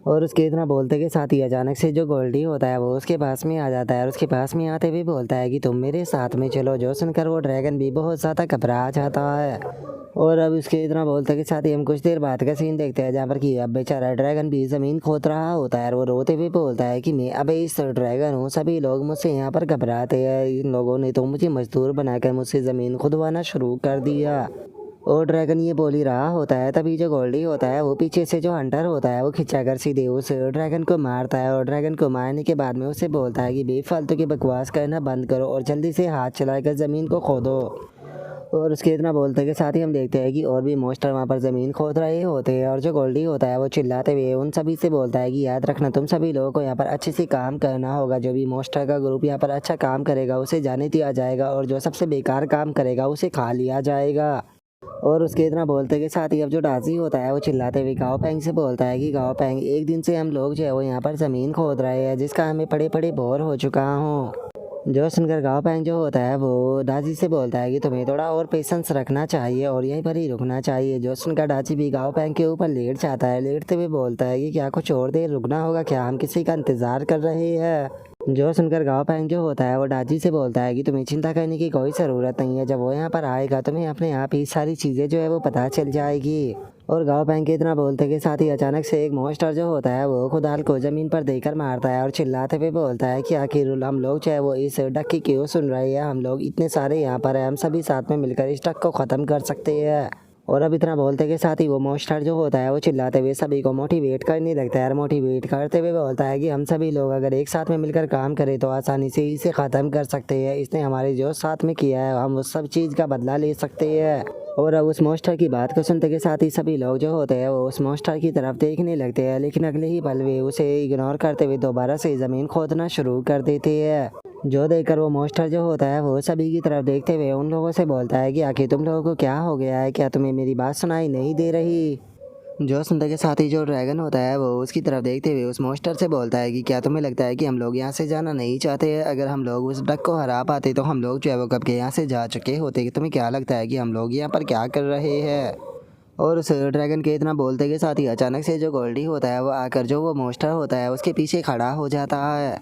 और उसके इतना बोलते के साथ ही अचानक से जो गोल्डी होता है वो उसके पास में आ जाता है और उसके पास में आते हुए बोलता है कि तुम मेरे साथ में चलो। जो सुनकर वो ड्रैगन भी बहुत ज़्यादा घबरा जाता है। और अब उसके इतना बोलते के साथ ही हम कुछ देर बाद का सीन देखते हैं जहाँ पर कि अब बेचारा ड्रैगन भी ज़मीन खोद रहा होता है और वो रोते हुए बोलता है कि मैं अबे इस ड्रैगन हूँ, सभी लोग मुझसे यहाँ पर घबराते हैं, इन लोगों ने तो मुझे मजदूर बनाकर मुझसे ज़मीन खुदवाना शुरू कर दिया। और ड्रैगन ये बोल ही रहा होता है तभी जो गोल्डी होता है वो पीछे से जो हंटर होता है वो खिंचाकर सीधे उस ड्रैगन को मारता है। और ड्रैगन को मारने के बाद में उसे बोलता है कि बेफालतू की बकवास करना बंद करो और जल्दी से हाथ चलाकर ज़मीन को खोदो। और उसके इतना बोलते के साथ ही हम देखते हैं कि और भी मॉन्स्टर वहाँ पर ज़मीन खोद रहे होते हैं और जो गोल्डी होता है वो चिल्लाते हुए उन सभी से बोलता है कि याद रखना तुम सभी लोगों को यहाँ पर अच्छे से काम करना होगा, जो भी मॉन्स्टर का ग्रुप यहाँ पर अच्छा काम करेगा उसे जाने दिया जाएगा और जो सबसे बेकार काम करेगा उसे खा लिया जाएगा। और उसके इतना बोलते के साथ ही अब जो डाजी होता है वो चिल्लाते हुए गाओ पैंग से बोलता है कि गाओ पैंग एक दिन से हम लोग जो है वो यहाँ पर ज़मीन खोद रहे हैं जिसका हमें पड़े पड़े बोर हो चुका हूँ। जो सुनकर गाओ पैंग जो होता है वो डाजी से बोलता है कि तुम्हें थोड़ा और पेशेंस रखना चाहिए और यहीं पर ही रुकना चाहिए। जो सुनकर डाजी भी गाओ पैंग के ऊपर लेट जाता है, लेटते हुए बोलता है कि क्या कुछ और देर रुकना होगा, क्या हम किसी का इंतज़ार कर रहे हैं। जो सुनकर गाओ पैंग जो होता है वो डाजी से बोलता है कि तुम्हें चिंता करने की कोई ज़रूरत नहीं है, जब वो यहाँ पर आएगा तुम्हें अपने आप ही सारी चीज़ें जो है वो पता चल जाएगी। और गाओ पैंग के इतना बोलते के साथ ही अचानक से एक मॉन्स्टर जो होता है वो खुदाल को ज़मीन पर देकर मारता है और चिल्लाते हुए बोलता है कि आखिर हम लोग जो है वो इस डक की क्यों सुन रहे हैं, हम लोग इतने सारे यहाँ पर हैं, हम सभी साथ में मिलकर इस डक को ख़त्म कर सकते हैं। और अब इतना बोलते के साथ ही वो मॉन्स्टर जो होता है वो चिल्लाते हुए सभी को मोटिवेट करने लगता है और मोटिवेट करते हुए बोलता है कि हम सभी लोग अगर एक साथ में मिलकर काम करें तो आसानी से इसे ख़त्म कर सकते हैं, इसने हमारे जो साथ में किया है हम उस सब चीज़ का बदला ले सकते हैं। और अब उस मॉन्स्टर की बात को सुनते के साथ ही सभी लोग जो होते हैं वो उस मॉन्स्टर की तरफ देखने लगते हैं, लेकिन अगले ही पल वे उसे इग्नोर करते हुए दोबारा से ज़मीन खोदना शुरू कर देते हैं। जो देखकर वो मॉन्स्टर जो होता है वो सभी की तरफ देखते हुए उन लोगों से बोलता है कि आखिर तुम लोगों को क्या हो गया है, क्या तुम्हें मेरी बात सुनाई नहीं दे रही। जो सुनते के साथ ही जो ड्रैगन होता है वो उसकी तरफ देखते हुए उस मॉन्स्टर से बोलता है कि क्या तुम्हें लगता है कि हम लोग यहाँ से जाना नहीं चाहते हैं, अगर हम लोग उस डक को हरा पाते तो हम लोग जो है वो कब के यहाँ से जा चुके होते, तुम्हें क्या लगता है कि हम लोग यहाँ पर क्या कर रहे हैं। और उस ड्रैगन के इतना बोलते के साथ ही अचानक से जो गोल्डी होता है वो आकर जो वो मॉन्स्टर होता है उसके पीछे खड़ा हो जाता है।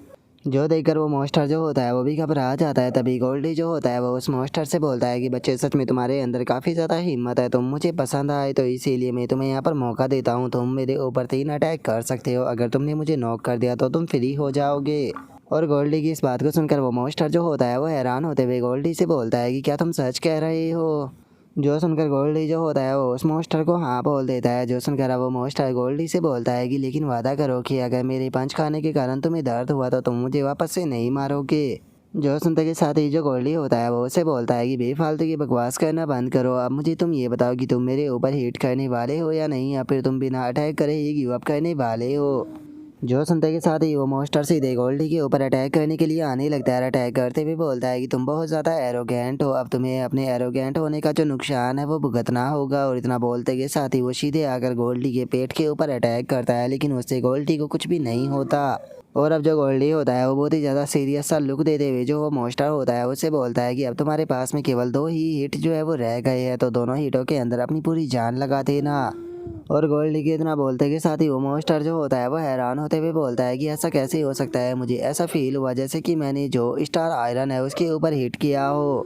जो देखकर वो मॉन्स्टर जो होता है वो भी घबरा जाता है। तभी गोल्डी जो होता है वो उस मॉन्स्टर से बोलता है कि बच्चे सच में तुम्हारे अंदर काफ़ी ज़्यादा हिम्मत है, तुम मुझे पसंद आए तो इसीलिए मैं तुम्हें यहाँ पर मौका देता हूँ, तुम मेरे ऊपर 3 अटैक कर सकते हो, अगर तुमने मुझे नॉक कर दिया तो तुम फ्री हो जाओगे। और गोल्डी की इस बात को सुनकर वो मॉन्स्टर जो होता है वो हैरान होते हुए गोल्डी से बोलता है कि क्या तुम सच कह रहे हो। जो सुनकर गोल्डी जो होता है वो उस मॉन्स्टर को हाँ बोल देता है। जो सुनकर अब वो मॉन्स्टर गोल्डी से बोलता है कि लेकिन वादा करो कि अगर मेरे पंच खाने के कारण तुम्हें दर्द हुआ तो तुम मुझे वापस से नहीं मारोगे। जो सुनते के साथ ही जो गोल्डी होता है वो उसे बोलता है कि बेफालतू की बकवास करना बंद करो, अब मुझे तुम ये बताओ कि तुम मेरे ऊपर हिट करने वाले हो या नहीं, या फिर तुम बिना अटैक करे ही गिव अप करने वाले हो। जो सुनते के साथ ही वो मॉन्स्टर सीधे गोल्डी के ऊपर अटैक करने के लिए आने लगता है। अटैक करते हुए बोलता है कि तुम बहुत ज़्यादा एरोगेंट हो, अब तुम्हें अपने एरोगेंट होने का जो नुकसान है वो भुगतना होगा। और इतना बोलते के साथ ही वो सीधे आकर गोल्डी के पेट के ऊपर अटैक करता है, लेकिन उससे गोल्डी को कुछ भी नहीं होता। और अब जो गोल्डी होता है वो बहुत ही ज़्यादा सीरियस सा लुक देते हुए जो वो मॉन्स्टर होता है उससे बोलता है कि अब तुम्हारे पास में केवल 2 ही हिट जो है वो रह गए हैं, तो दोनों हिटों के अंदर अपनी पूरी जान लगा देना। और गोल्डी के इतना बोलते के साथ ही वो मॉन्स्टर जो होता है वो हैरान होते हुए बोलता है कि ऐसा कैसे हो सकता है, मुझे ऐसा फील हुआ जैसे कि मैंने जो स्टार आयरन है उसके ऊपर हिट किया हो।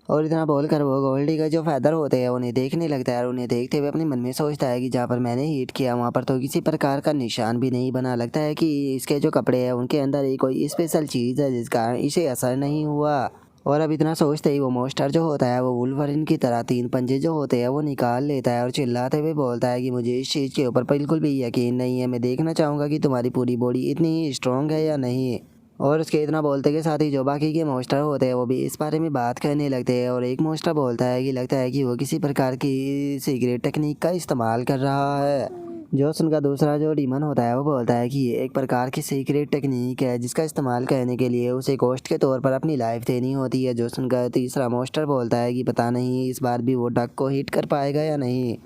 और इतना बोलकर वो गोल्डी का जो फैदर होते हैं उन्हें देखने लगता है और उन्हें देखते हुए अपने मन में सोचता है कि जहाँ पर मैंने हिट किया वहाँ पर तो किसी प्रकार का निशान भी नहीं बना। लगता है कि इसके जो कपड़े हैं उनके अंदर एक कोई स्पेशल चीज़ है जिसका इसे असर नहीं हुआ। और अब इतना सोचते ही वो मॉन्स्टर जो होता है वो वुल्वरिन की तरह 3 पंजे जो होते हैं वो निकाल लेता है और चिल्लाते हुए बोलता है कि मुझे इस चीज़ के ऊपर बिल्कुल भी यकीन नहीं है, मैं देखना चाहूँगा कि तुम्हारी पूरी बॉडी इतनी ही स्ट्रॉन्ग है या नहीं। और उसके इतना बोलते के साथ ही जो बाकी के मॉन्स्टर होते हैं वो भी इस बारे में बात करने लगते हैं। और एक मॉन्स्टर बोलता है कि लगता है कि वो किसी प्रकार की सीक्रेट टेक्निक का इस्तेमाल कर रहा है। जो उनका दूसरा जो डीमन होता है वो बोलता है कि ये एक प्रकार की सीक्रेट टेक्निक है जिसका इस्तेमाल करने के लिए उसे कॉस्ट के तौर पर अपनी लाइफ देनी होती है। जो उनका तीसरा मॉन्स्टर बोलता है कि पता नहीं इस बार भी वो डक को हिट कर पाएगा या नहीं।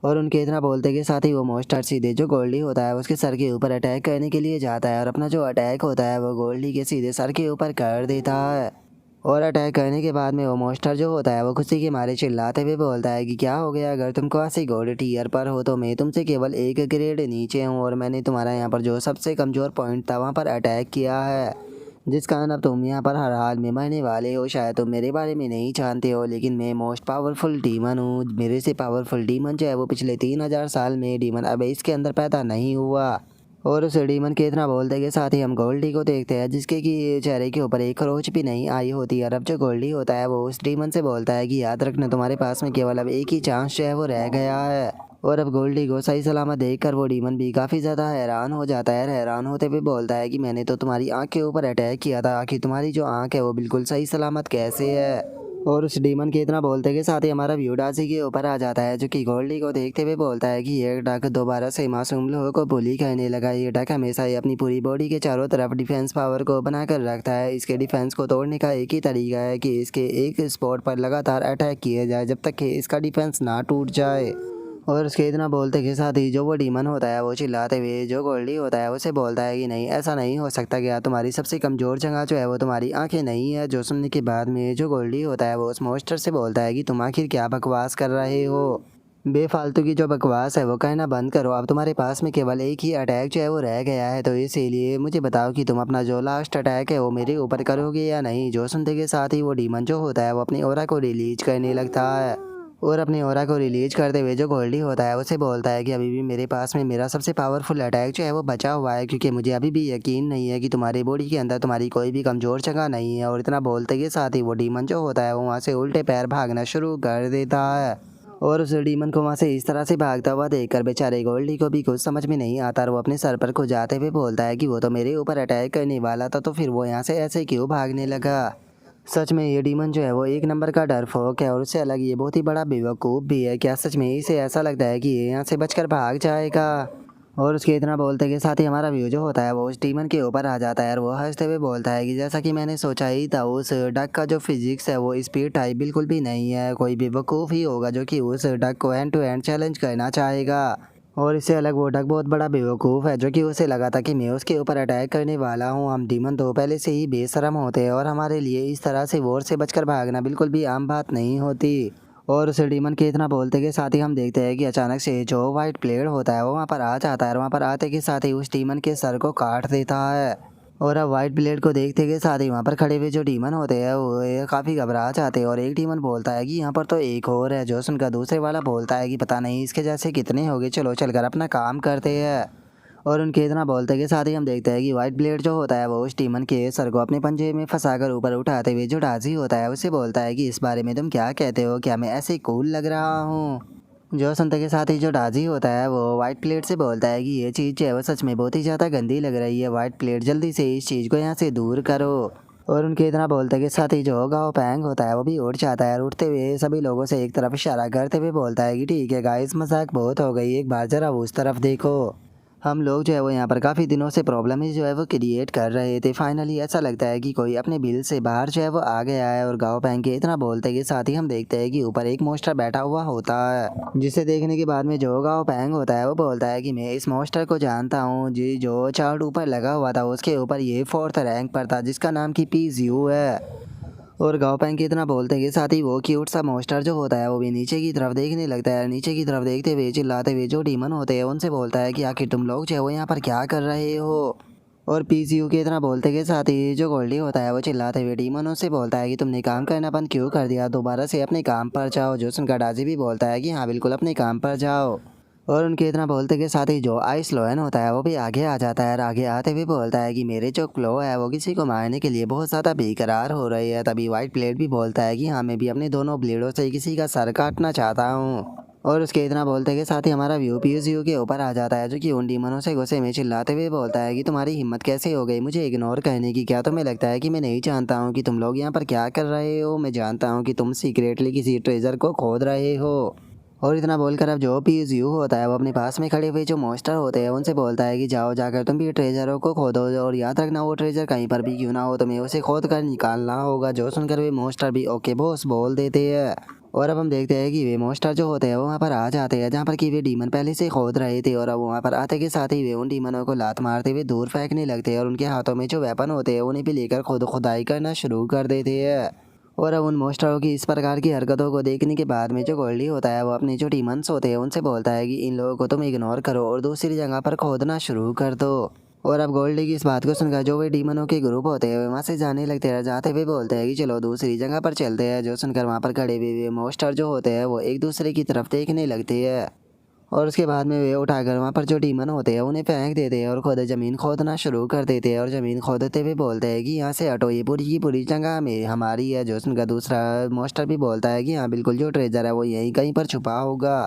और उनके इतना बोलते के साथ ही वो मॉन्स्टर सीधे जो गोल्डी होता है उसके सर के ऊपर अटैक करने के लिए जाता है और अपना जो अटैक होता है वो गोल्डी के सीधे सर के ऊपर कर देता है। और अटैक करने के बाद में वो मॉन्स्टर जो होता है वो खुशी के मारे चिल्लाते हुए बोलता है कि क्या हो गया, अगर तुमको ऐसे गोल्ड टीयर पर हो तो मैं तुमसे केवल 1 ग्रेड नीचे हूँ और मैंने तुम्हारा यहाँ पर जो सबसे कमज़ोर पॉइंट था वहाँ पर अटैक किया है, जिस कारण अब तुम यहाँ पर हर हाल में मरने वाले हो। शायद तुम मेरे बारे में नहीं जानते हो लेकिन मैं मोस्ट पावरफुल डीमन हूँ। मेरे से पावरफुल डीमन जो है वो पिछले 3000 साल में डीमन अब इसके अंदर पैदा नहीं हुआ। और उस डीमन के इतना बोलते के साथ ही हम गोल्डी को देखते हैं जिसके कि चेहरे के ऊपर एक खरोच भी नहीं आई होती। और अब जो गोल्डी होता है वो उस डीमन से बोलता है कि याद रखना तुम्हारे पास में केवल अब एक ही चांस जो है वो रह गया है। और अब गोल्डी को सही सलामत देखकर वो डीमन भी काफ़ी ज़्यादा हैरान हो जाता है। हैरान होते हुए बोलता है कि मैंने तो तुम्हारी आँख के ऊपर अटैक किया था, आखिर तुम्हारी जो आँख है वो बिल्कुल सही सलामत कैसे है। और उस डीमन के इतना बोलते के साथ ही हमारा व्यू डाजी के ऊपर आ जाता है जो कि गोल्डी को देखते हुए बोलता है कि ये डक दोबारा से मासूम लोगों को बुली करने लगा। ये डक हमेशा ही अपनी पूरी बॉडी के चारों तरफ डिफेंस पावर को बनाकर रखता है। इसके डिफेंस को तोड़ने का एक ही तरीका है कि इसके एक स्पॉट पर लगातार अटैक किया जाए जब तक कि इसका डिफेंस ना टूट जाए। और उसके इतना बोलते के साथ ही जो वो डीमन होता है वो चिल्लाते हुए जो गोल्डी होता है उसे बोलता है कि नहीं, ऐसा नहीं हो सकता, क्या तुम्हारी सबसे कमज़ोर जगह जो है वो तुम्हारी आंखें नहीं है। जो सुनने के बाद में जो गोल्डी होता है वो उस मॉन्स्टर से बोलता है कि तुम आखिर क्या बकवास कर रहे हो, बेफालतू की जो बकवास है वो कहना बंद करो। अब तुम्हारे पास में केवल एक ही अटैक जो है वो रह गया है, तो इसीलिए मुझे बताओ कि तुम अपना जो लास्ट अटैक है वो मेरे ऊपर करोगे या नहीं। जो सुनते के साथ ही वो डीमन जो होता है वो अपनी ऑरा को रिलीज करने लगता है। और अपनी ऑरा को रिलीज करते हुए जो गोल्डी होता है उसे बोलता है कि अभी भी मेरे पास में मेरा सबसे पावरफुल अटैक जो है वो बचा हुआ है, क्योंकि मुझे अभी भी यकीन नहीं है कि तुम्हारी बॉडी के अंदर तुम्हारी कोई भी कमज़ोर जगह नहीं है। और इतना बोलते के साथ ही वो डीमन जो होता है वो वहाँ से उल्टे पैर भागना शुरू कर देता है। और उस डीमन को वहाँ से इस तरह से भागता हुआ देखकर बेचारे गोल्डी को भी कुछ समझ में नहीं आता और वो अपने सर पर खुजाते हुए बोलता है कि वो तो मेरे ऊपर अटैक करने वाला था, तो फिर वो यहाँ से ऐसे क्यों भागने लगा। सच में ये डीमन जो है वो एक नंबर का डरपोक है और उससे अलग ये बहुत ही बड़ा बेवकूफ़ भी है। क्या सच में इसे ऐसा लगता है कि ये यहाँ से बचकर भाग जाएगा। और उसके इतना बोलते के साथ ही हमारा व्यू जो होता है वो उस डीमन के ऊपर आ जाता है और वो हंसते हुए बोलता है कि जैसा कि मैंने सोचा ही था, उस डक का जो फिजिक्स है वो स्पीड टाइप बिल्कुल भी नहीं है। कोई बेवकूफ़ ही होगा जो कि उस डक को एंड टू एंड चैलेंज करना चाहेगा। और इससे अलग वो डक बहुत बड़ा बेवकूफ़ है जो कि उसे लगा था कि मैं उसके ऊपर अटैक करने वाला हूँ। हम डीमन तो पहले से ही बेशरम होते हैं और हमारे लिए इस तरह से वॉर से बचकर भागना बिल्कुल भी आम बात नहीं होती। और उस डीमन के इतना बोलते के साथ ही हम देखते हैं कि अचानक से जो वाइट ब्लेड होता है वो वहाँ पर आ जाता है और वहाँ पर आते के साथ ही उस डीमन के सर को काट देता है। और अब वाइट ब्लेड को देखते के साथ ही वहाँ पर खड़े हुए जो डीमन होते हैं वो काफ़ी घबरा जाते हैं। और एक डीमन बोलता है कि यहाँ पर तो एक और है। जो सुनकर दूसरे वाला बोलता है कि पता नहीं इसके जैसे कितने हो गए, चलो चलकर अपना काम करते हैं। और उनके इतना बोलते के साथ ही हम देखते हैं कि वाइट ब्लेड जो होता है वो उस डीमन के सर को अपने पंजे में फंसाकर ऊपर उठाते हुए जो डाजी होता है उसे बोलता है कि इस बारे में तुम क्या कहते हो, क्या मैं ऐसे कूल लग रहा हूँ। जो सुनते के साथ ही जो डाजी होता है वो वाइट प्लेट से बोलता है कि ये चीज़ जो है वो सच में बहुत ही ज़्यादा गंदी लग रही है, वाइट प्लेट जल्दी से इस चीज़ को यहाँ से दूर करो। और उनके इतना बोलते के साथ ही जो गाओ पैंग होता है वो भी उठ जाता है और उठते हुए सभी लोगों से एक तरफ इशारा करते हुए बोलता है कि ठीक है गाइस, मजाक बहुत हो गई, एक बार जरा उस तरफ देखो। हम लोग जो है वो यहाँ पर काफ़ी दिनों से प्रॉब्लम ही जो है वो क्रिएट कर रहे थे। फाइनली ऐसा लगता है कि कोई अपने बिल से बाहर जो है वो आ गया है। और गाँव पैंग के इतना बोलते के साथ ही हम देखते हैं कि ऊपर एक मोस्टर बैठा हुआ होता है, जिसे देखने के बाद में जो गाँव पैंग होता है वो बोलता है कि मैं इस मोस्टर को जानता हूँ जी, जो चार्ट ऊपर लगा हुआ था उसके ऊपर ये 4th रैंक पर था, जिसका नाम की पीज़ू है। और गाँव पैंग के इतना बोलते के साथ ही वो क्यूट सा मोस्टर जो होता है वो भी नीचे की तरफ देखने लगता है। नीचे की तरफ देखते हुए चिल्लाते हुए जो डीमन होते हैं उनसे बोलता है कि आखिर तुम लोग जो है वो यहाँ पर क्या कर रहे हो। और पीसीयू के इतना बोलते के साथ ही जो गोल्डी होता है वो चिल्लाते हुए डीमनों से बोलता है कि तुमने काम करना बंद क्यों कर दिया, दोबारा से अपने काम पर जाओ। जो सुनकर डाजी भी बोलता है कि हाँ बिल्कुल अपने काम पर जाओ। और उनके इतना बोलते के साथ ही जो आइस लोयन होता है वो भी आगे आ जाता है और आगे आते हुए बोलता है कि मेरे जो क्लो है वो किसी को मारने के लिए बहुत ज़्यादा बेकरार हो रही है। तभी वाइट ब्लेड भी बोलता है कि हाँ मैं भी अपने दोनों ब्लेडों से किसी का सर काटना चाहता हूँ। और उसके इतना बोलते के साथ ही हमारा व्यू पीयूसीयू के ऊपर आ जाता है, जो कि उन डीमनों से गुस्से में चिल्लाते हुए बोलता है कि तुम्हारी हिम्मत कैसे हो गई मुझे इग्नोर करने की। क्या तुम्हें लगता है कि मैं नहीं जानता हूँ कि तुम लोग यहाँ पर क्या कर रहे हो? मैं जानता हूँ कि तुम सीक्रेटली किसी ट्रेजर को खोद रहे हो। और इतना बोलकर अब जो पीयूसीयू होता है वो अपने पास में खड़े हुए जो मॉन्स्टर होते हैं उनसे बोलता है कि जाओ जाकर तुम भी ट्रेजरों को खोदो, और याद रखना वो ट्रेजर कहीं पर भी क्यों ना हो तुम्हें उसे खोद कर निकालना होगा। जो सुनकर वे मॉन्स्टर भी ओके बॉस बोल देते हैं। और अब हम देखते हैं कि वे मॉन्स्टर जो होते हैं वो वहाँ पर आ जाते हैं जहाँ पर कि वे डीमन पहले से खोद रहे थे। और अब वहाँ पर आते के साथ ही वे उन डीमनों को लात मारते हुए दूर फेंकने लगते हैं और उनके हाथों में जो वेपन होते हैं उन्हें भी लेकर खुदाई करना शुरू कर देते हैं। और अब उन मॉन्स्टरों की इस प्रकार की हरकतों को देखने के बाद में जो गोल्डी होता है वो अपने जो डीमंस होते हैं उनसे बोलता है कि इन लोगों को तुम इग्नोर करो और दूसरी जगह पर खोदना शुरू कर दो। और अब गोल्डी की इस बात को सुनकर जो वे डीमनों के ग्रुप होते हैं वहाँ से जाने लगते हैं, जाते हुए बोलते हैं कि चलो दूसरी जगह पर चलते हैं। जो सुनकर वहाँ पर खड़े हुए मॉन्स्टर जो होते हैं वो एक दूसरे की तरफ देखने लगते हैं। और उसके बाद में वे उठाकर वहाँ पर जो डीमन होते हैं उन्हें फेंक देते हैं और खुद ज़मीन खोदना शुरू कर देते हैं। और ज़मीन खोदते हुए बोलते हैं कि यहाँ से हटो, ये पूरी की पूरी जगह में हमारी है। जो उनका दूसरा मॉन्स्टर भी बोलता है कि हाँ बिल्कुल जो ट्रेजर है वो यहीं कहीं पर छुपा होगा।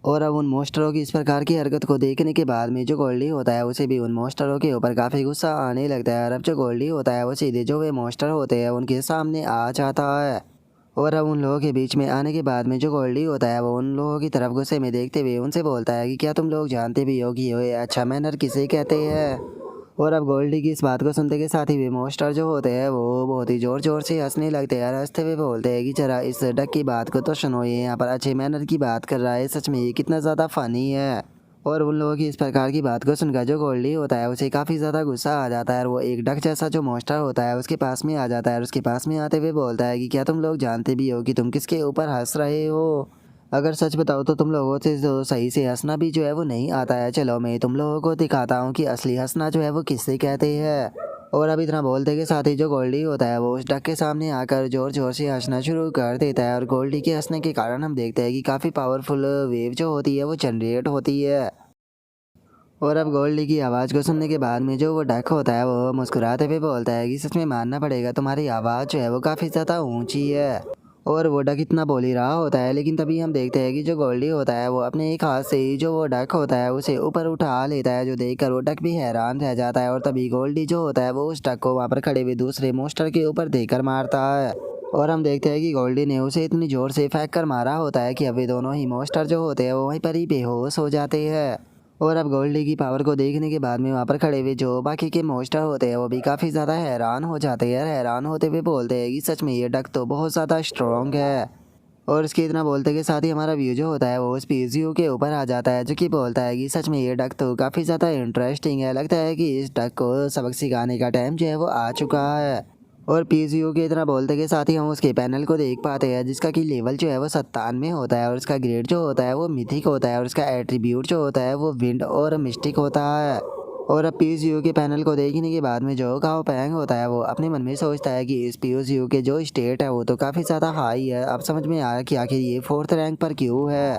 और अब उन मॉन्स्टरों की इस प्रकार की हरकत को देखने के बाद में जो गोल्डी होता है उसे भी उन मॉन्स्टरों के ऊपर काफ़ी गुस्सा आने लगता है। और अब जो गोल्डी होता है वो सीधे जो वे मॉन्स्टर होते हैं उनके सामने आ जाता है। और अब उन लोगों के बीच में आने के बाद में जो गोल्डी होता है वो उन लोगों की तरफ गुस्से में देखते हुए उनसे बोलता है कि क्या तुम लोग जानते भी हो कि ये अच्छा मैनर किसे कहते हैं? और अब गोल्डी की इस बात को सुनते के साथ ही वे मॉन्स्टर जो होते हैं वो बहुत ही ज़ोर ज़ोर से हंसने लगते हैं। हंसते हुए बोलते हैं कि जरा इस डक की बात को तो सुनो, ये यहाँ पर अच्छे मैनर की बात कर रहा है, सच में ये कितना ज़्यादा फ़नी है। और उन लोगों की इस प्रकार की बात को सुनकर जो गोल्डी होता है उसे काफ़ी ज़्यादा गुस्सा आ जाता है और वो एक डक जैसा जो मॉन्स्टर होता है उसके पास में आ जाता है और उसके पास में आते हुए बोलता है कि क्या तुम लोग जानते भी हो कि तुम किसके ऊपर हंस रहे हो? अगर सच बताओ तो तुम लोगों से जो सही से हंसना भी जो है वो नहीं आता है। चलो मैं तुम लोगों को दिखाता हूँ कि असली हंसना जो है वो किससे कहते हैं। और अब इतना बोलते के साथ ही जो गोल्डी होता है वो उस डक के सामने आकर ज़ोर ज़ोर से हंसना शुरू कर देता है। और गोल्डी के हंसने के कारण हम देखते हैं कि काफ़ी पावरफुल वेव जो होती है वो जनरेट होती है। और अब गोल्डी की आवाज़ को सुनने के बाद में जो वो डक होता है वो मुस्कुराते हुए बोलता है कि सच में मानना पड़ेगा तुम्हारी आवाज़ जो है वो काफ़ी ज़्यादा ऊंची है। और वो डक इतना बोल ही रहा होता है, लेकिन तभी हम देखते हैं कि जो गोल्डी होता है वो अपने एक हाथ से ही जो वो डक होता है उसे ऊपर उठा लेता है, जो देखकर वो डक भी हैरान रह जाता है। और तभी गोल्डी जो होता है वो उस डक को वहाँ पर खड़े हुए दूसरे मोस्टर के ऊपर देकर मारता है। और हम देखते हैं कि गोल्डी ने उसे इतनी ज़ोर से फेंक कर मारा होता है कि अभी दोनों ही मोस्टर जो होते हैं वो वहीं पर ही बेहोश हो जाते हैं। और अब गोल्डी की पावर को देखने के बाद में वहाँ पर खड़े हुए जो बाकी के मॉन्स्टर होते हैं वो भी काफ़ी ज़्यादा हैरान हो जाते हैं। हैरान होते हुए बोलते हैं कि सच में ये डक तो बहुत ज़्यादा स्ट्रॉन्ग है। और इसके इतना बोलते के साथ ही हमारा व्यू जो होता है वो उस पीसीयू के ऊपर आ जाता है, जो कि बोलता है कि सच में ये डक तो काफ़ी ज़्यादा इंटरेस्टिंग है। लगता है कि इस डक को सबक सिखाने का टाइम जो है वो आ चुका है। और पीसीयू के इतना बोलते के साथ ही हम उसके पैनल को देख पाते हैं, जिसका कि लेवल जो है वो 97 होता है और उसका ग्रेड जो होता है वो मिथिक होता है और उसका एट्रीब्यूट जो होता है वो विंड और मिस्टिक होता है। और अब पीसीयू के पैनल को देखने के बाद में जो गाओ पैंग होता है वो अपने मन में सोचता है कि इस पीसीयू के जो स्टेट है वो तो काफ़ी ज़्यादा हाई है। अब समझ में आया कि आखिर ये 4th रैंक पर क्यों है।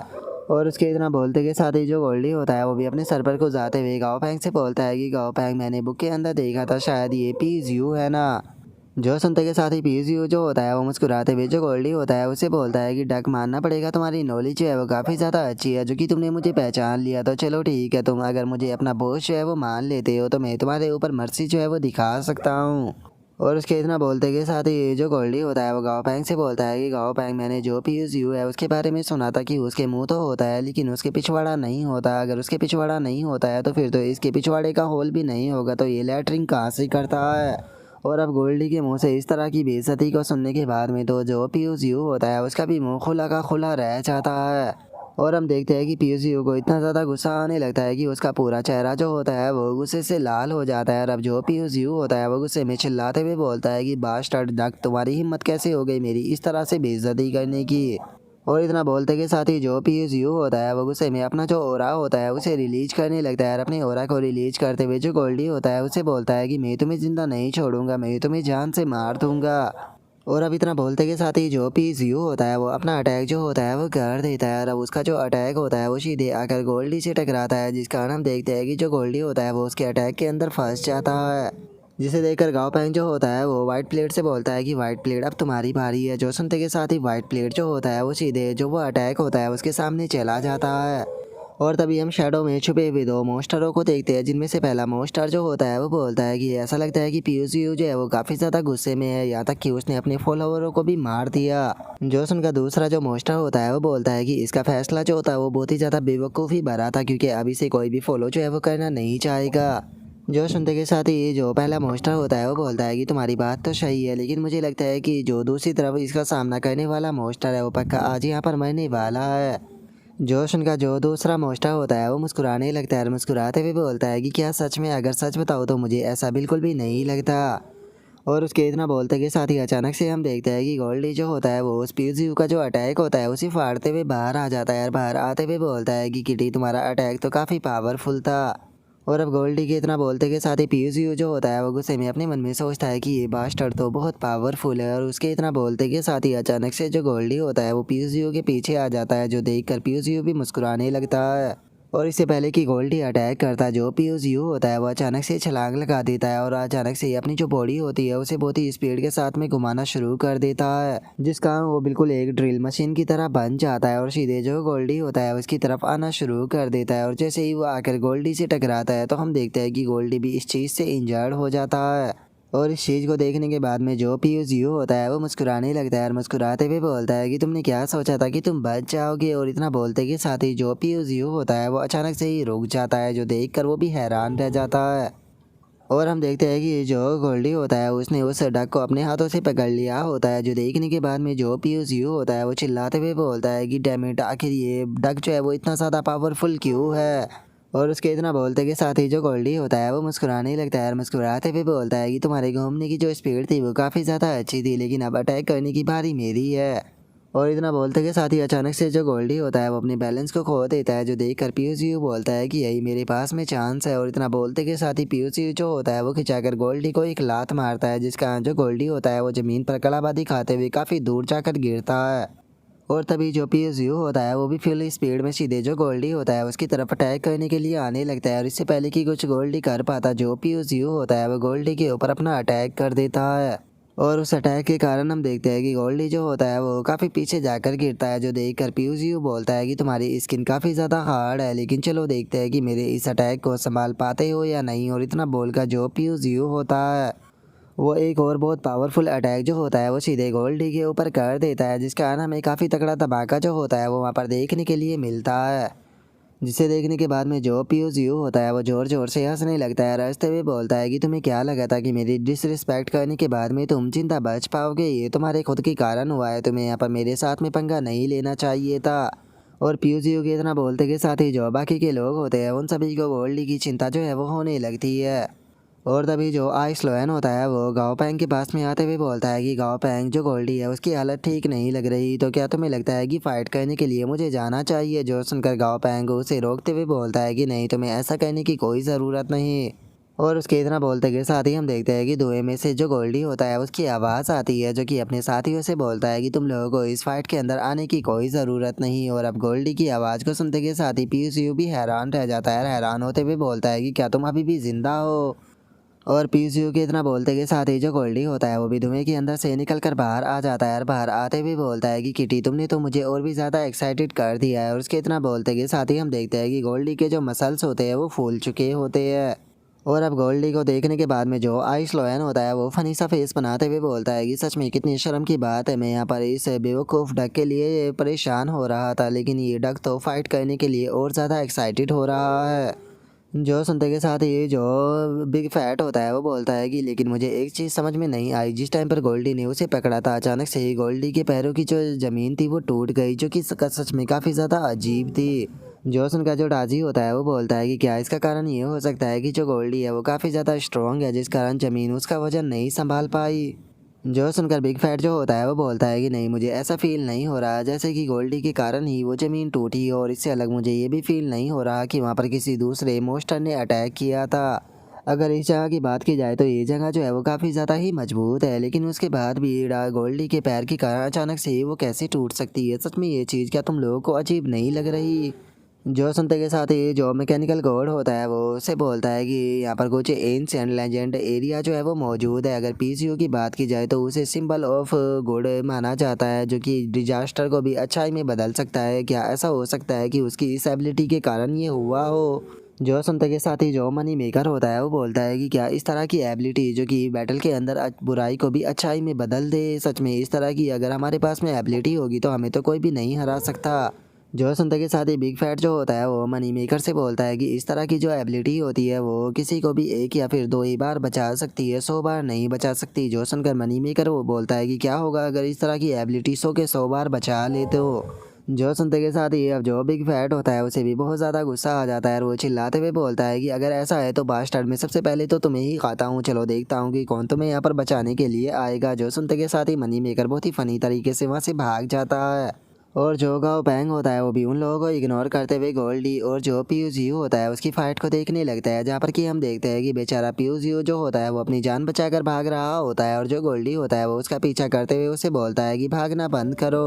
और उसके इतना बोलते के साथ ही जो गोल्डी होता है वो भी अपने सर्वर को जाते हुए गाओ पैंग से बोलता है कि गाओ पैंग मैंने बुक के अंदर देखा था, शायद ये पीसीयू है ना? जो सुनते के साथ ही पीसीयू जो होता है वो मुस्कुराते हुए जो गोल्डी होता है उसे बोलता है कि डक मानना पड़ेगा तुम्हारी नॉलेज जो है वो काफ़ी ज़्यादा अच्छी है, जो कि तुमने मुझे पहचान लिया तो चलो ठीक है, तुम अगर मुझे अपना बॉस जो है वो मान लेते हो तो मैं तुम्हारे ऊपर मर्सी जो है वो दिखा सकता हूँ। और उसके इतना बोलते के साथ ही जो गोल्डी होता है वो गाओ पैंग से बोलता है कि गाओ पैंग, मैंने जो पीयूष है उसके बारे में सुना था कि उसके मुंह तो होता है लेकिन उसके पिछवाड़ा नहीं होता। अगर उसके पिछवाड़ा नहीं होता है तो फिर तो इसके पिछवाड़े का होल भी नहीं होगा, तो ये लैटरिंग कहाँ से करता है। और अब गोल्डी के मुंह से इस तरह की बेइज्जती को सुनने के बाद में तो जो पीयूष होता है उसका भी मुंह खुला का खुला रह जाता है। और हम देखते हैं कि पीयूष को इतना ज़्यादा गुस्सा आने लगता है कि उसका पूरा चेहरा जो होता है वो गुस्से से लाल हो जाता है। और अब जो पीयूष होता है वो गुस्से में चिल्लाते हुए बोलता है कि बास्टर्ड डक, तुम्हारी हिम्मत कैसे हो गई मेरी इस तरह से बेइज्जती करने की। और इतना बोलते के साथ ही जो पीयूष होता है वो गुस्से में अपना जो ओरा होता है उसे रिलीज करने लगता है। और अपने ओरा को रिलीज करते हुए जो गोल्डी होता है उसे बोलता है कि मैं तुम्हें जिंदा नहीं छोड़ूंगा, मैं तुम्हें जान से मार दूंगा। और अब इतना बोलते के साथ ही जो पीयूष होता है वो अपना अटैक जो होता है वो कर देता है। और अब उसका जो अटैक होता है वो सीधे आकर गोल्डी से टकराता है, जिस कारण हम देखते हैं कि जो गोल्डी होता है वो उसके अटैक के अंदर फंस जाता है। जिसे देखकर गाओ पैंग जो होता है वो वाइट प्लेट से बोलता है कि वाइट प्लेट अब तुम्हारी बारी है। जो सुनते के साथ ही वाइट प्लेट जो होता है वो सीधे जो वो अटैक होता है उसके सामने चला जाता है। और तभी हम शैडो में छुपे हुए दो मोस्टरों को देखते हैं, जिनमें से पहला मोस्टर जो होता है वो बोलता है कि ऐसा लगता है कि पीयूष जो है वो काफ़ी ज़्यादा गुस्से में है, यहाँ तक कि उसने अपने फॉलोवरों को भी मार दिया। जो उनका दूसरा जो मोस्टर होता है वो बोलता है कि इसका फैसला जो होता है वो बहुत ही ज़्यादा बेवकूफ़ी भरा था, क्योंकि अभी से कोई भी फॉलो जो है वो करना नहीं चाहेगा। जो सुनते के साथ ही जो पहला मोस्टर होता है वो बोलता है कि तुम्हारी बात तो सही है, लेकिन मुझे लगता है कि जो दूसरी तरफ इसका सामना करने वाला मोस्टर है वो पक्का आज यहाँ पर मरने वाला है। जोश उनका जो दूसरा मोस्टर होता है वो मुस्कुराने लगता है और मुस्कुराते हुए बोलता है कि क्या सच में, अगर सच बताओ तो मुझे ऐसा बिल्कुल भी नहीं लगता। और उसके इतना बोलते के साथ ही अचानक से हम देखते हैं कि गोल्डी जो होता है वो उस पीयूष का जो अटैक होता है उसे फाड़ते हुए बाहर आ जाता है और बाहर आते हुए बोलता है कि किटी, तुम्हारा अटैक तो काफ़ी पावरफुल था। और अब गोल्डी के इतना बोलते के साथ ही पीयूष जो होता है वो गुस्से में अपने मन में सोचता है कि ये बास्टर्ड तो बहुत पावरफुल है। और उसके इतना बोलते के साथ ही अचानक से जो गोल्डी होता है वो पीयूष के पीछे आ जाता है, जो देखकर पीयूष भी मुस्कुराने लगता है। और इससे पहले कि गोल्डी अटैक करता, जो पीयूष होता है वो अचानक से छलांग लगा देता है और अचानक से अपनी जो बॉडी होती है उसे बहुत ही स्पीड के साथ में घुमाना शुरू कर देता है, जिस कारण वो बिल्कुल एक ड्रिल मशीन की तरह बन जाता है और सीधे जो गोल्डी होता है उसकी तरफ आना शुरू कर देता है। और जैसे ही वो आकर गोल्डी से टकराता है तो हम देखते हैं कि गोल्डी भी इस चीज़ से इंजर्ड हो जाता है। और इस चीज़ को देखने के बाद में जो पीयूष होता है वो मुस्कुराने लगता है और मुस्कुराते हुए बोलता है कि तुमने क्या सोचा था कि तुम बच जाओगे। और इतना बोलते के साथ ही जो पीयूष होता है वो अचानक से ही रुक जाता है, जो देखकर वो भी हैरान रह जाता है। और हम देखते हैं कि जो गोल्डी होता है उसने उस डक को अपने हाथों से पकड़ लिया होता है, जो देखने के बाद में जो पीयूष होता है वो चिल्लाते हुए बोलता है कि डैम इट, आखिर ये डक जो है वो इतना ज़्यादा पावरफुल क्यों है। और उसके इतना बोलते के साथ ही जो गोल्डी होता है वो मुस्कुराने लगता है और मुस्कुराते हुए बोलता है कि तुम्हारे घूमने की जो स्पीड थी वो काफ़ी ज़्यादा अच्छी थी, लेकिन अब अटैक करने की बारी मेरी है। और इतना बोलते के साथ ही अचानक से जो गोल्डी होता है वो अपने बैलेंस को खो देता है, जो देखकर पीयूष बोलता है कि यही मेरे पास में चांस है। और इतना बोलते के साथ ही पीयूष जो होता है वो खिंचाकर गोल्डी को एक लात मारता है, जिसका जो गोल्डी होता है वो ज़मीन पर कड़ाबादी खाते हुए काफ़ी दूर जाकर गिरता है। और तभी जो पीयूष होता है वो भी फुल स्पीड में सीधे जो गोल्डी होता है उसकी तरफ अटैक करने के लिए आने लगता है। और इससे पहले कि कुछ गोल्डी कर पाता, जो पीयूष होता है वो गोल्डी के ऊपर अपना अटैक कर देता है। और उस अटैक के कारण हम देखते हैं कि गोल्डी जो होता है वो काफ़ी पीछे जाकर गिरता है, जो देखकर पीयूष बोलता है कि तुम्हारी स्किन काफ़ी ज़्यादा हार्ड है, लेकिन चलो देखते हैं कि मेरे इस अटैक को संभाल पाते हो या नहीं। और इतना बोलकर जो पीयूष होता है वो एक और बहुत पावरफुल अटैक जो होता है वो सीधे गोल्डी के ऊपर कर देता है, जिस कारण हमें काफ़ी तगड़ा धमाका जो होता है वो वहाँ पर देखने के लिए मिलता है। जिसे देखने के बाद में जो पीयूष होता है वो जोर जोर से हंसने लगता है, हंसते हुए बोलता है कि तुम्हें क्या लगा था कि मेरी डिसरिस्पेक्ट करने के बाद में तुम जिंदा बच पाओगे, ये तुम्हारे खुद के कारण हुआ है, तुम्हें यहाँ पर मेरे साथ में पंगा नहीं लेना चाहिए था। और पीयूष के इतना बोलते के साथ ही जो बाकी के लोग होते हैं उन सभी को गोल्डी की चिंता जो है वो होने लगती है। और तभी जो आइस लोयन होता है वो गाओ पैंग के पास में आते हुए बोलता है कि गाओ पैंग, जो गोल्डी है उसकी हालत ठीक नहीं लग रही, तो क्या तुम्हें लगता है कि फ़ाइट करने के लिए मुझे जाना चाहिए। जो सुनकर गाओ पैंग उसे रोकते हुए बोलता है कि नहीं, तुम्हें ऐसा करने की कोई ज़रूरत नहीं। और उसके इतना बोलते के साथ ही हम देखते हैं कि धुएं में से जो गोल्डी होता है उसकी आवाज़ आती है, जो कि अपने साथियों से बोलता है कि तुम लोगों को इस फाइट के अंदर आने की कोई ज़रूरत नहीं। और अब गोल्डी की आवाज़ को सुनते के साथ ही पीयूष भी हैरान रह जाता है, हैरान होते हुए बोलता है कि क्या तुम अभी भी ज़िंदा हो। और पीयूष के इतना बोलते के साथ ही जो गोल्डी होता है वो भी धुएं के अंदर से निकल कर बाहर आ जाता है और बाहर आते हुए बोलता है कि किटी, तुमने तो मुझे और भी ज़्यादा एक्साइटेड कर दिया है। और उसके इतना बोलते के साथ ही हम देखते हैं कि गोल्डी के जो मसल्स होते हैं वो फूल चुके होते हैं। और अब गोल्डी को देखने के बाद में जो आइस लोयन होता है वो फनी सा फेस बनाते हुए बोलता है कि सच में कितनी शर्म की बात है, मैं यहाँ पर इस बेवकूफ़ डक के लिए परेशान हो रहा था, लेकिन ये डक तो फाइट करने के लिए और ज़्यादा एक्साइटेड हो रहा है। जो सुनते के साथ ही जो बिग फैट होता है वो बोलता है कि लेकिन मुझे एक चीज़ समझ में नहीं आई, जिस टाइम पर गोल्डी ने उसे पकड़ा था अचानक से ही गोल्डी के पैरों की जो ज़मीन थी वो टूट गई, जो कि सच में काफ़ी ज़्यादा अजीब थी। जोसन का जो डाजी होता है वो बोलता है कि क्या इसका कारण ये हो सकता है कि जो गोल्डी है वो काफ़ी ज़्यादा स्ट्रॉन्ग है, जिस कारण ज़मीन उसका वजन नहीं संभाल पाई। जो सुनकर बिग फैट जो होता है वो बोलता है कि नहीं, मुझे ऐसा फील नहीं हो रहा जैसे कि गोल्डी के कारण ही वो ज़मीन टूटी, और इससे अलग मुझे ये भी फील नहीं हो रहा कि वहाँ पर किसी दूसरे मोस्टर ने अटैक किया था। अगर इस जगह की बात की जाए तो ये जगह जो है वो काफ़ी ज़्यादा ही मजबूत है, लेकिन उसके बाद भी गोल्डी के पैर के कारण अचानक से ही वो कैसे टूट सकती है। सच में ये चीज़ क्या तुम लोगों को अजीब नहीं लग रही? जो सुनते के साथ ही जो मैकेनिकल गॉड होता है वो उससे बोलता है कि यहाँ पर कुछ एंशिएंट लेजेंड एरिया जो है वो मौजूद है। अगर पीसीयू की बात की जाए तो उसे सिंबल ऑफ गुड माना जाता है, जो कि डिजास्टर को भी अच्छाई में बदल सकता है। क्या ऐसा हो सकता है कि उसकी इस एबिलिटी के कारण ये हुआ हो? जो सुनते के साथ ही जो मनी मेकर होता है वो बोलता है कि क्या इस तरह की एबिलिटी जो कि बैटल के अंदर बुराई को भी अच्छाई में बदल दे, सच में इस तरह की अगर हमारे पास में एबिलिटी होगी तो हमें तो कोई भी नहीं हरा सकता। जो सुनते के साथ ही बिग फैट जो होता है वो मनी मेकर से बोलता है कि इस तरह की जो एबिलिटी होती है वो किसी को भी एक या फिर दो ही बार बचा सकती है, 100 बार नहीं बचा सकती। जो सुनकर मनी मेकर वो बोलता है कि क्या होगा अगर इस तरह की एबिलिटी 100 के 100 बार बचा लेते हो। जो सुनते के साथ ही अब जो बिग फैट होता है उसे भी बहुत ज़्यादा गुस्सा आ जाता है और वो चिल्लाते हुए बोलता है कि अगर ऐसा है तो बास्टर्ड में सबसे पहले तो तुम्हें ही खाता हूँ, चलो देखता हूँ कि कौन तुम्हें यहाँ पर बचाने के लिए आएगा। जो सुनते के साथ ही मनी मेकर बहुत ही फ़नी तरीके से वहाँ से भाग जाता है और जो गाओ पैंग होता है वो भी उन लोगों को इग्नोर करते हुए गोल्डी और जो पीयूजीयू होता है उसकी फाइट को देखने लगता है, जहाँ पर कि हम देखते हैं कि बेचारा पीयूजीयू जो होता है वो अपनी जान बचाकर भाग रहा होता है और जो गोल्डी होता है वो उसका पीछा करते हुए उसे बोलता है कि भागना बंद करो।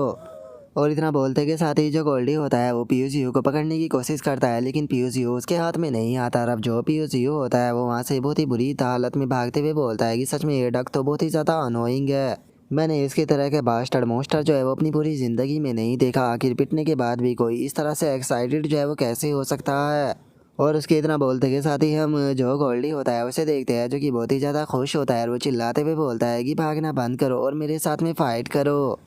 और इतना बोलते के साथ ही जो गोल्डी होता है वो पीयूजीयू को पकड़ने की कोशिश करता है, लेकिन पीयूजीयू उसके हाथ में नहीं आता। अब जो पीयूजीयू होता है वो वहाँ से बहुत ही बुरी हालत में भागते हुए बोलता है कि सच में ये डक तो बहुत ही ज़्यादा अनोइंग है, मैंने इसकी तरह के बास्टर्ड मोस्टर जो है वो अपनी पूरी ज़िंदगी में नहीं देखा। आखिर पिटने के बाद भी कोई इस तरह से एक्साइटेड जो है वो कैसे हो सकता है? और उसके इतना बोलते के साथ ही हम जो गोल्डी होता है उसे देखते हैं, जो कि बहुत ही ज़्यादा खुश होता है और वो चिल्लाते हुए बोलता है कि भागना बंद करो और मेरे साथ में फ़ाइट करो।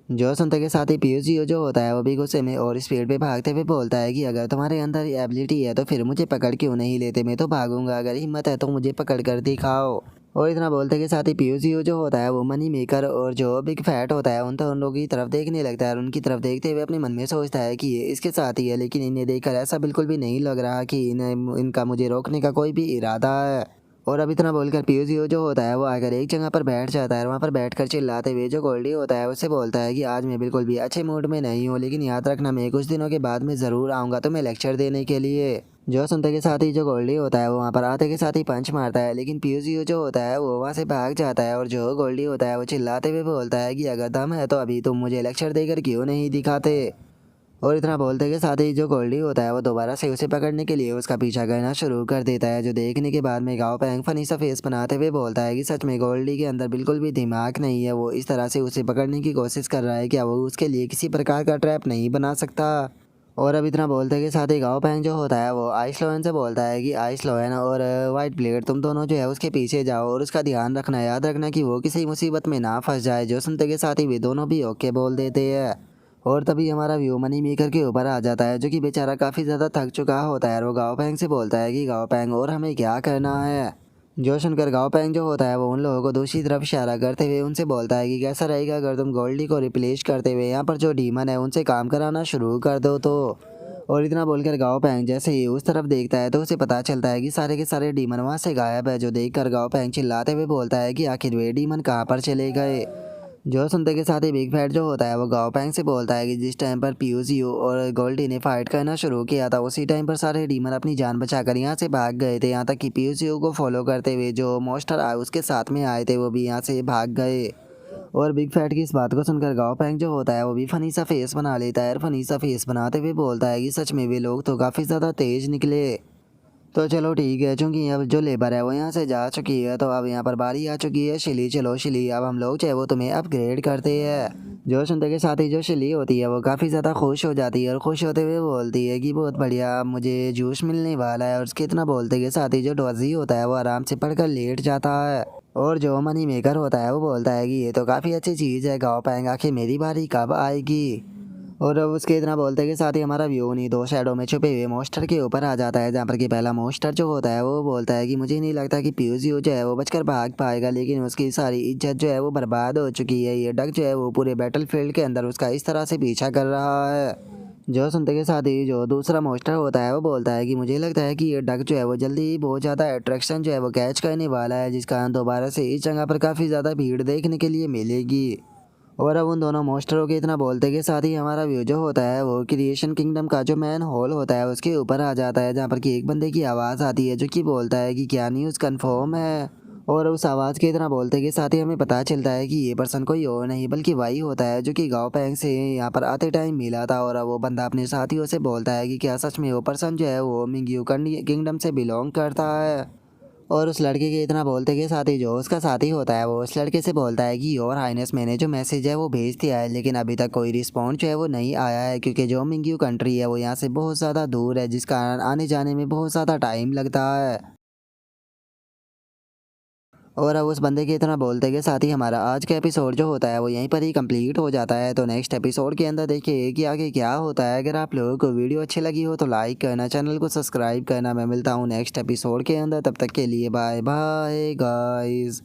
जो सुनते के साथ ही पीयूजीओ जो होता है वो भी गुस्से में और स्पीड पे भागते हुए बोलता है कि अगर तुम्हारे अंदर ये एबिलिटी है तो फिर मुझे पकड़ क्यों नहीं लेते, मैं तो भागूंगा, अगर हिम्मत है तो मुझे पकड़ कर दिखाओ। और इतना बोलते के साथ ही पीयूजीओ जो होता है वो मनी मेकर और जो बिग फैट होता है उन लोगों की तरफ देखने लगता है और उनकी तरफ देखते हुए अपने मन में सोचता है कि ये इसके साथ ही है, लेकिन इन्हें देखकर ऐसा बिल्कुल भी नहीं लग रहा कि इन्हें इनका मुझे रोकने का कोई भी इरादा है। और अब इतना बोलकर पीयूजीओ जो होता है वो आकर एक जगह पर बैठ जाता है और वहाँ पर बैठकर चिल्लाते हुए जो गोल्डी होता है उससे बोलता है कि आज मैं बिल्कुल भी अच्छे मूड में नहीं हूँ, लेकिन याद रखना मैं कुछ दिनों के बाद में ज़रूर आऊँगा तुम्हें लेक्चर देने के लिए। जो सुनते के साथ ही जो गोल्डी होता है वो वहाँ पर आते के साथ ही पंच मारता है, लेकिन पीयूजीओ जो होता है वो वहाँ से भाग जाता है और जो गोल्डी होता है वो चिल्लाते हुए बोलता है कि अगर दम है तो अभी तुम मुझे लेक्चर देकर क्यों नहीं दिखाते। और इतना बोलते के साथ ही जो गोल्डी होता है वो दोबारा से उसे पकड़ने के लिए उसका पीछा करना शुरू कर देता है, जो देखने के बाद में गाओ पैंग फनी सा फेस बनाते हुए बोलता है कि सच में गोल्डी के अंदर बिल्कुल भी दिमाग नहीं है, वो इस तरह से उसे पकड़ने की कोशिश कर रहा है, क्या वो उसके लिए किसी प्रकार का ट्रैप नहीं बना सकता। और अब इतना बोलते के साथ ही गाओ पैंग जो होता है वो आइस लोयन से बोलता है कि आइस लोयन और वाइट ब्लेड तुम दोनों जो है उसके पीछे जाओ और उसका ध्यान रखना, याद रखना कि वो किसी मुसीबत में ना फंस जाए। जो सुनते के साथ ही वे दोनों भी ओके बोल देते हैं और तभी हमारा व्यू मनी मेकर के ऊपर आ जाता है, जो कि बेचारा काफ़ी ज़्यादा थक चुका होता है और वो गाओ पैंग से बोलता है कि गाओ पैंग और हमें क्या करना है। जो सुनकर गाओ पैंग जो होता है वो उन लोगों को दूसरी तरफ इशारा करते हुए उनसे बोलता है कि कैसा रहेगा अगर तुम गोल्डी को रिप्लेस करते हुए यहाँ पर जो डीमन है उनसे काम कराना शुरू कर दो तो। और इतना बोलकर गाओ पैंग जैसे ही उस तरफ देखता है तो उसे पता चलता है कि सारे के सारे डीमन वहाँ से गायब है, जो देखकर गाओ पैंग चिल्लाते हुए बोलता है कि आखिर वे डीमन कहाँ पर चले गए। जो सुनते के साथ ही बिग फैट जो होता है वो गाओ पैंग से बोलता है कि जिस टाइम पर पीयूजीओ और गोल्डी ने फाइट करना शुरू किया था उसी टाइम पर सारे डीमन अपनी जान बचाकर यहाँ से भाग गए थे, यहाँ तक कि पीयूजीओ को फॉलो करते हुए जो मोस्टर आए उसके साथ में आए थे वो भी यहाँ से भाग गए। और बिग फैट की इस बात को सुनकर गाओ पैंग जो होता है वो भी फनी सा फेस बना लेता है और फनी सा फेस बनाते हुए बोलता है कि सच में वे लोग तो काफ़ी ज़्यादा तेज निकले। तो चलो ठीक है, चूंकि अब जो लेबर है वो यहाँ से जा चुकी है तो अब यहाँ पर बारी आ चुकी है शिली। चलो शिली, अब हम लोग चाहे वो तुम्हें अपग्रेड करते हैं। जो सुनते के साथ ही जो शिली होती है वो काफ़ी ज़्यादा खुश हो जाती है और खुश होते हुए बोलती है कि बहुत बढ़िया, अब मुझे जूस मिलने वाला है। और उसके इतना बोलते के साथ ही जो डॉजी होता है वो आराम से पढ़कर लेट जाता है। और जो मनी मेकर होता है वो बोलता है कि ये तो काफ़ी अच्छी चीज़ है, गाँव पाएंगे, आखिर मेरी बारी कब आएगी। और अब उसके इतना बोलते के साथ ही हमारा व्यू नहीं दो शैडो में छुपे हुए मोस्टर के ऊपर आ जाता है, जहाँ पर कि पहला मोस्टर जो होता है वो बोलता है कि मुझे नहीं लगता कि पीयूष यू जो है वो बचकर भाग पाएगा, लेकिन उसकी सारी इज्जत जो है वो बर्बाद हो चुकी है। ये डक जो है वो पूरे बैटल फील्ड के अंदर उसका इस तरह से पीछा कर रहा है। जो सुनते के साथ ही जो दूसरा मोस्टर होता है वो बोलता है कि मुझे लगता है कि ये डक जो है वो जल्दी ही बहुत ज़्यादा अट्रैक्शन जो है वो कैच करने वाला है, जिस कारण दोबारा से इस जगह पर काफ़ी ज़्यादा भीड़ देखने के लिए मिलेगी। और अब उन दोनों मोस्टरों के इतना बोलते के साथ ही हमारा व्यू जो होता है वो क्रिएशन किंगडम का जो मैन हॉल होता है उसके ऊपर आ जाता है, जहाँ पर कि एक बंदे की आवाज़ आती है जो कि बोलता है कि क्या न्यूज़ कंफर्म है। और उस आवाज़ के इतना बोलते के साथ ही हमें पता चलता है कि ये पर्सन कोई और नहीं बल्कि वही होता है जो कि गाँव पैंग से यहाँ पर आते टाइम मिला था। और अब वो बंदा अपने साथियों से बोलता है कि क्या सच में वो पर्सन जो है वो मिंग्यू किंगडम से बिलोंग करता है। और उस लड़के के इतना बोलते के साथ ही जो उसका साथी होता है वो उस लड़के से बोलता है कि योर हाइनेस, मैंने जो मैसेज है वो भेज दिया है, लेकिन अभी तक कोई रिस्पॉन्स जो है वो नहीं आया है, क्योंकि जो मिंग्यू कंट्री है वो यहाँ से बहुत ज़्यादा दूर है, जिस कारण आने जाने में बहुत ज़्यादा टाइम लगता है। और अब उस बंदे के इतना बोलते के साथ ही हमारा आज का एपिसोड जो होता है वो यहीं पर ही कंप्लीट हो जाता है। तो नेक्स्ट एपिसोड के अंदर देखिए कि आगे क्या होता है। अगर आप लोगों को वीडियो अच्छी लगी हो तो लाइक करना, चैनल को सब्सक्राइब करना। मैं मिलता हूँ नेक्स्ट एपिसोड के अंदर, तब तक के लिए बाय बाय गाइस।